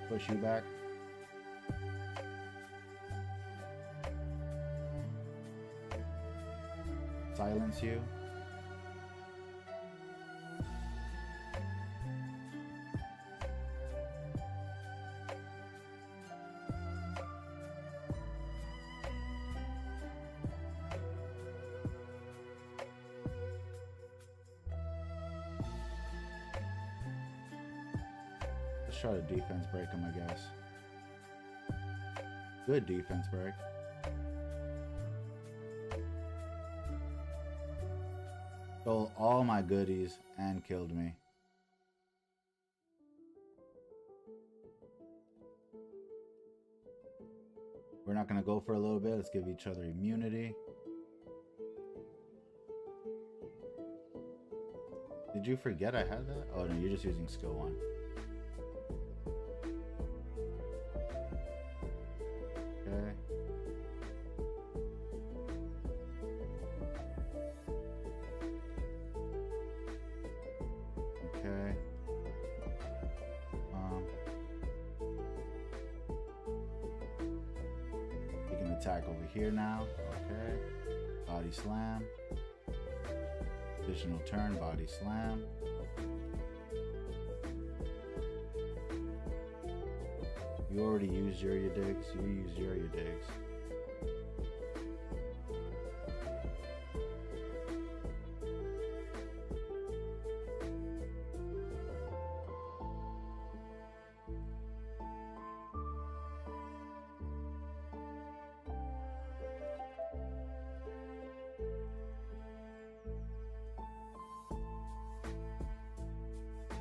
Push you back. Silence you. Let's try to defense break him, I guess. Good defense break. Stole all my goodies and killed me. We're not going to go for a little bit. Let's give each other immunity. Did you forget I had that? Oh no, you're just using skill 1. Okay. Okay. You can attack over here now. Okay. Body slam. Additional turn, body slam. You already used your digs. You used your digs.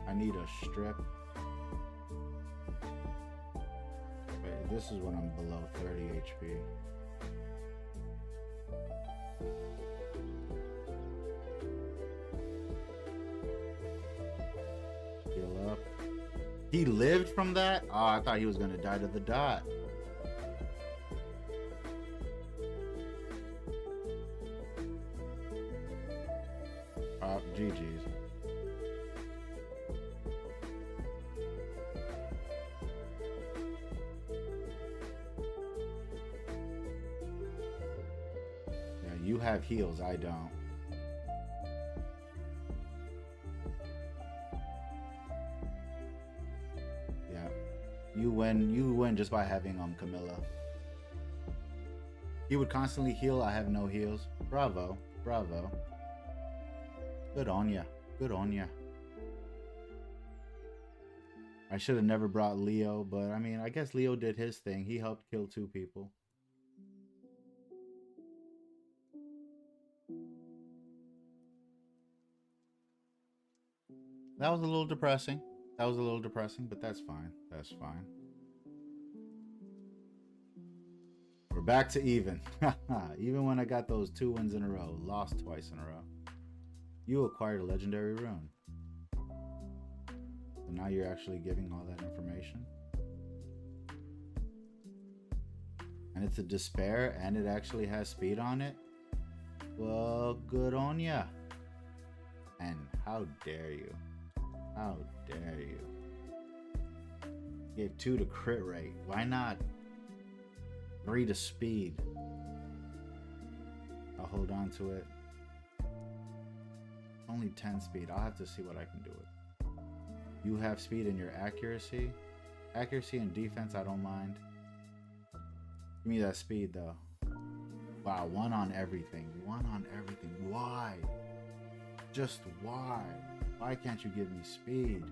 I need a strip. Wait, this is when I'm below 30 HP. Heal up. He lived from that? Oh, I thought he was gonna die to the dot. GG's. You have heals, I don't. Yeah. You win just by having Camilla. He would constantly heal, I have no heals. Bravo. Bravo. Good on ya. Good on ya. I should have never brought Leo, but I mean, I guess Leo did his thing. He helped kill 2 people. That was a little depressing. That was a little depressing, but that's fine. That's fine. We're back to even. Even when I got those 2 wins in a row, lost twice in a row. You acquired a legendary rune. So now you're actually giving all that information. And it's a despair and it actually has speed on it. Well, good on ya. And how dare you? How dare you? Gave 2 to crit rate. Why not 3 to speed? I'll hold on to it. Only 10 speed. I'll have to see what I can do with. You have speed in your accuracy. Accuracy and defense, I don't mind. Give me that speed though. Wow, one on everything. One on everything. Why? Just why? Why can't you give me speed?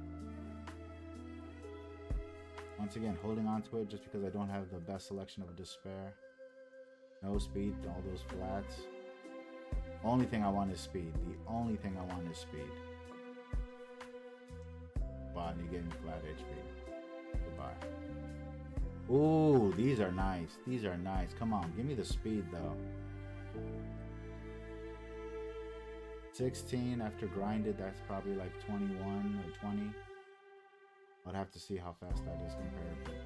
Once again, holding on to it just because I don't have the best selection of Despair. No speed, all those flats. Only thing I want is speed. The only thing I want is speed. Wow, and you gave me flat HP. Goodbye. Ooh, these are nice. These are nice. Come on, give me the speed though. 16 after grinded, that's probably like 21 or 20. I'd have to see how fast that is compared.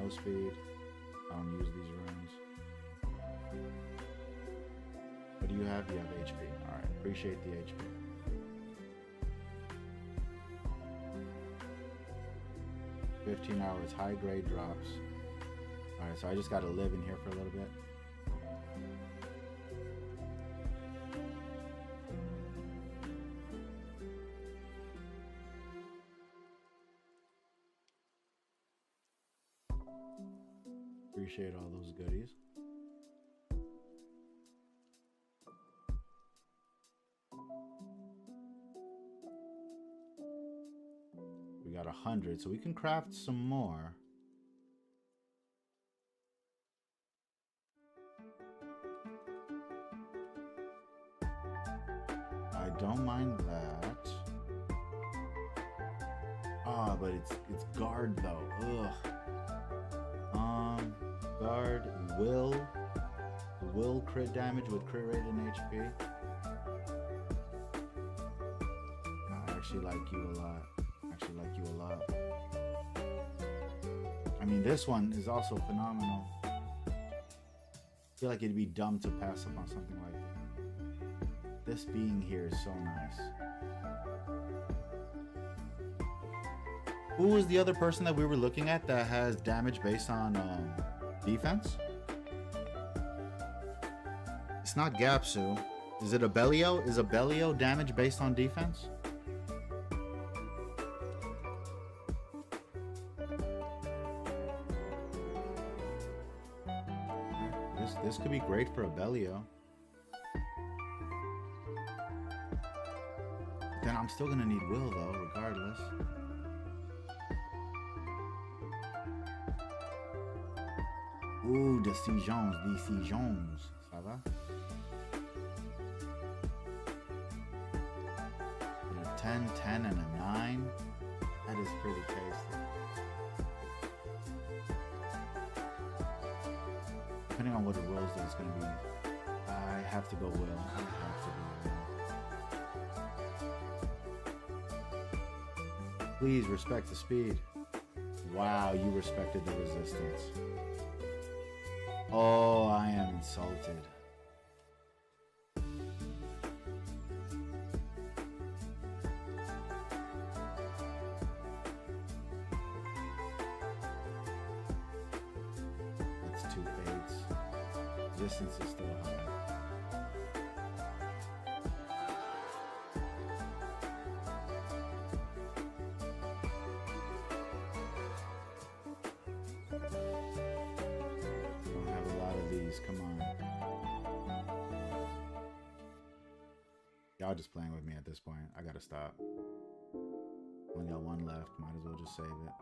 No speed. I don't use these runes. What do you have? You have HP. Alright, appreciate the HP. $15 hours, high grade drops. Alright, so I just gotta live in here for a little bit. Appreciate all those goodies. We got 100, so we can craft some more. I don't mind that. Ah, but it's guard though. Ugh. Guard will crit damage with crit rate and HP. I actually like you a lot. I mean, this one is also phenomenal. I feel like it'd be dumb to pass up on something like that. This being here is so nice. Who was the other person that we were looking at that has damage based on defense? It's not Gapsu. Is it Abellio? Is Abellio damage based on defense? This could be great for Abellio. Then I'm still gonna need Will though, regardless. Ooh, décisions. Ça va? A 10, 10, and a 9. That is pretty tasty. Depending on what it rolls, it's going to be. I have to go Will. I have to go Will. Please respect the speed. Wow, you respected the resistance. Oh, I am insulted. That's 2 8s. Resistance is still high. Come on. Y'all just playing with me at this point. I gotta stop. Only got 1 left. Might as well just save it.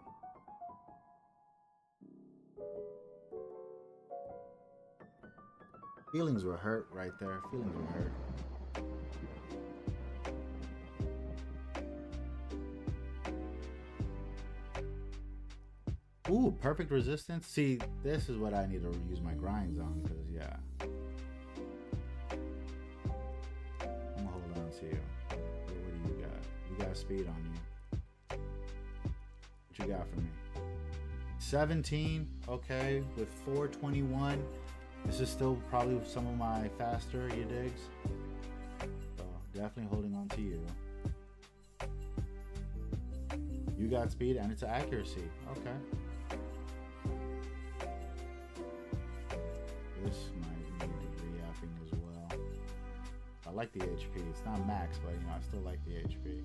Feelings were hurt right there. Feelings were hurt. Ooh, perfect resistance. See, this is what I need to use my grinds on, because, yeah. I'm gonna hold on to you. What do you got? You got speed on you. What you got for me? 17, okay, with 421. This is still probably some of my faster, you digs? So, definitely holding on to you. You got speed, and it's accuracy. Okay. This might need re-upping as well. I like the HP. It's not max, but you know, I still like the HP.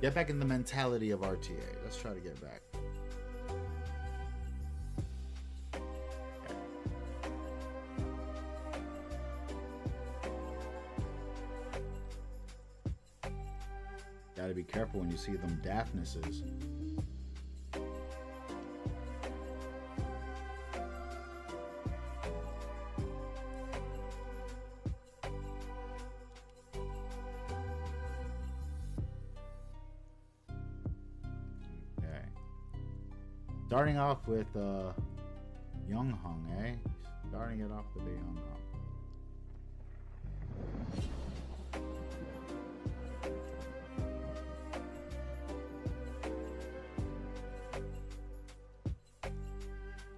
Get back in the mentality of RTA. Let's try to get back. Gotta be careful when you see them daftnesses. Starting off with Young Hung, eh? Starting it off with a Young Hung.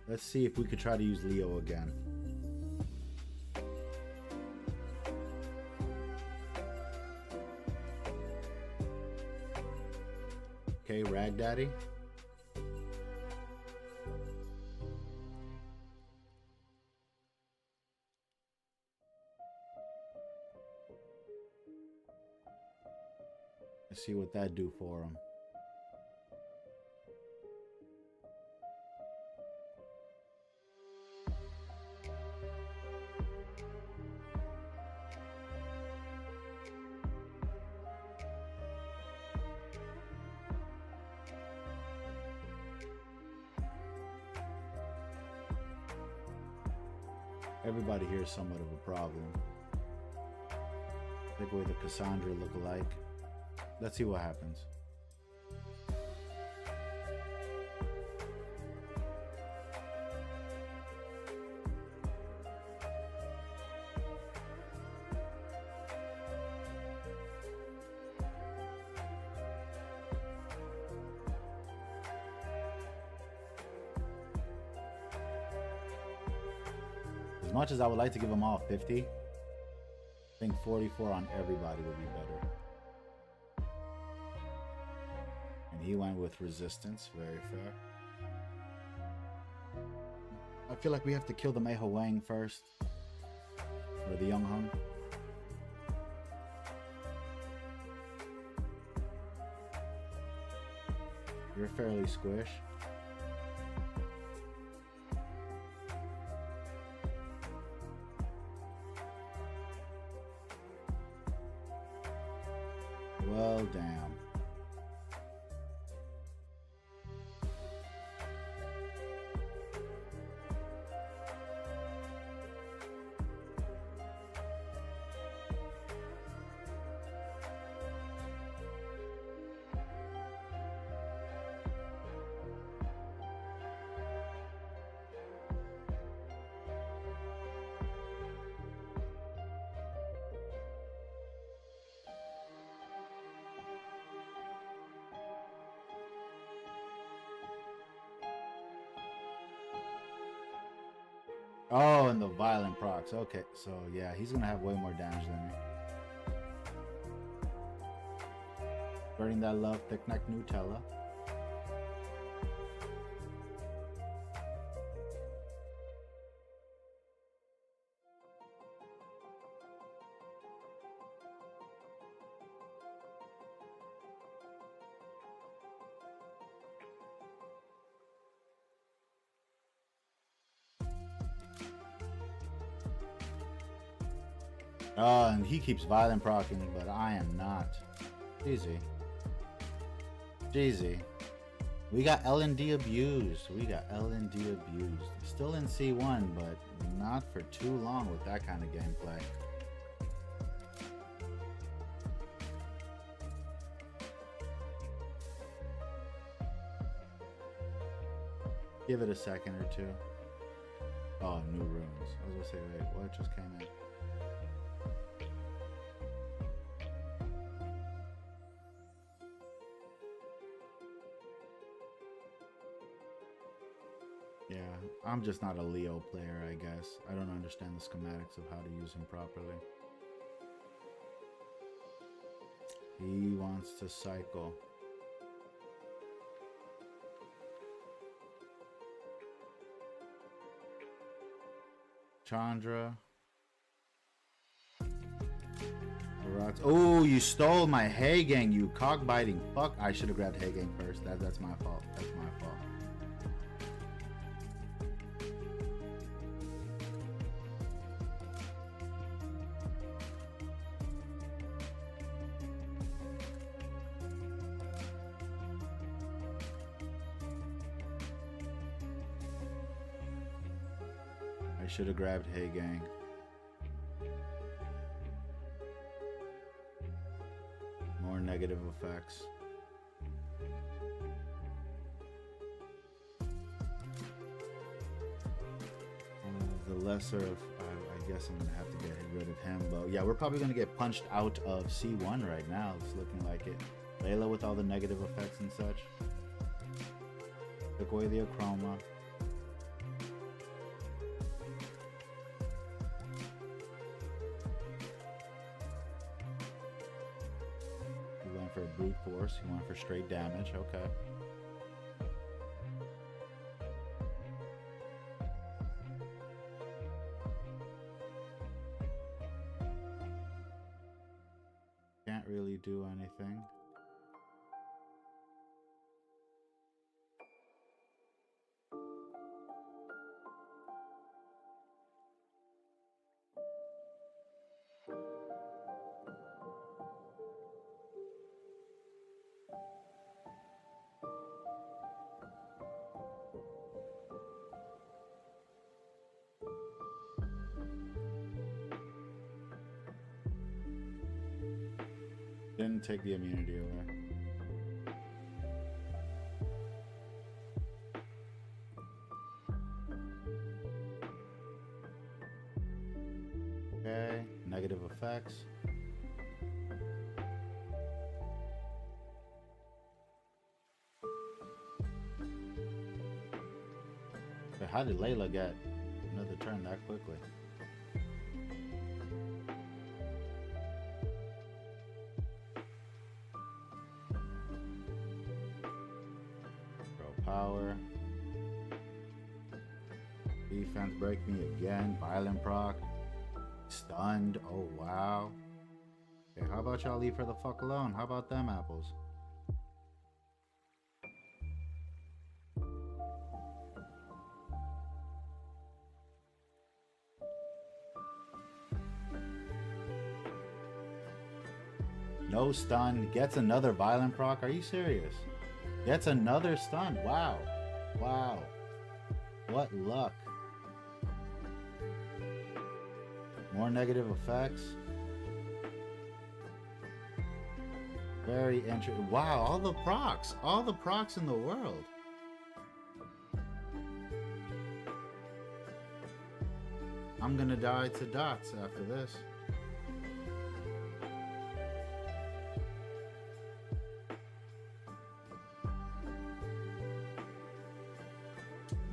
Let's see if we could try to use Leo again. Okay, Rag Daddy. Let's see what that do for him. Everybody here is somewhat of a problem. Take away the Cassandra look-alike. Let's see what happens. As much as I would like to give them all 50, I think 44 on everybody would be better. And he went with resistance, very fair. I feel like we have to kill the Meiho Wang first. Or the Young Hung. You're fairly squish. Well, damn. Oh, and the violent procs. Okay, so yeah, he's gonna have way more damage than me. Spreading that love, thick neck Nutella. Oh, and he keeps violent procking, but I am not. Easy. Jeezy. We got L&D abused. We got L&D abused. Still in C1, but not for too long with that kind of gameplay. Give it a second or two. Oh, new rooms. I was gonna say, wait, what just came in? Yeah, I'm just not a Leo player, I guess. I don't understand the schematics of how to use him properly. He wants to cycle. Chandra. Oh, you stole my Hay Gang, you cock-biting fuck. I should have grabbed Hay Gang first. That's my fault. That's my fault. I should have grabbed Hay Gang. More negative effects. The lesser of, I guess I'm gonna have to get rid of him, but yeah, we're probably gonna get punched out of C1 right now. It's looking like it. Layla with all the negative effects and such. Took away the Achroma. He went for brute force. He went for straight damage. Okay. Can't really do anything. Didn't take the immunity away. Okay, negative effects. But how did Layla get another turn that quickly? Power. Defense break me again. Violent proc. Stunned. Oh wow. Okay, how about y'all leave her the fuck alone? How about them apples? No stun. Gets another violent proc. Are you serious? Gets another stun. Wow. Wow. What luck. More negative effects. Very interesting. Wow, all the procs. All the procs in the world. I'm gonna die to dots after this.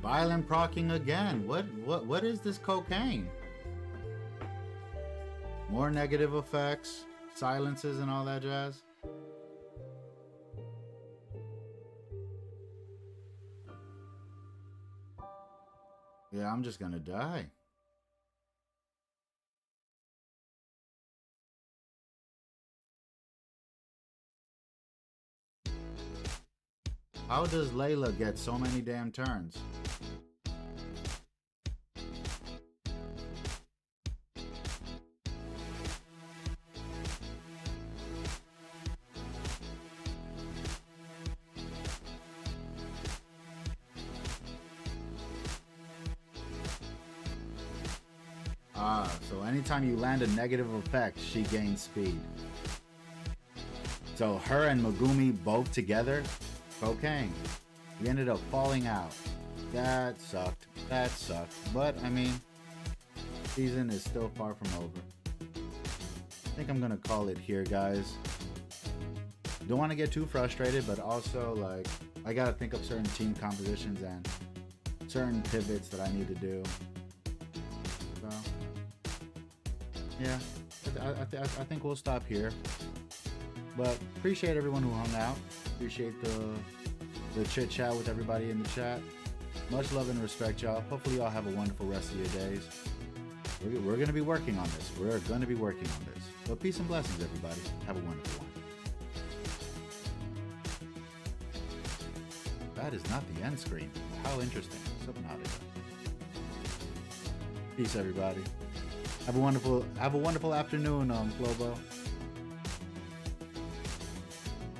Violent procking again. What is this cocaine? More negative effects, silences and all that jazz. Yeah, I'm just gonna die. How does Layla get so many damn turns? So anytime you land a negative effect, she gains speed. So her and Megumi both together, cocaine. We ended up falling out. That sucked. That sucked. But, I mean, season is still far from over. I think I'm gonna call it here, guys. Don't want to get too frustrated, but also, like, I gotta think of certain team compositions and certain pivots that I need to do. So, yeah, I think we'll stop here. But appreciate everyone who hung out. Appreciate the chit chat with everybody in the chat. Much love and respect, y'all. Hopefully y'all have a wonderful rest of your days. We're gonna be working on this. We're gonna be working on this. Well, peace and blessings, everybody. Have a wonderful one. That is not the end screen. How interesting. Subnautica. Peace, everybody. Have a wonderful afternoon, Globo.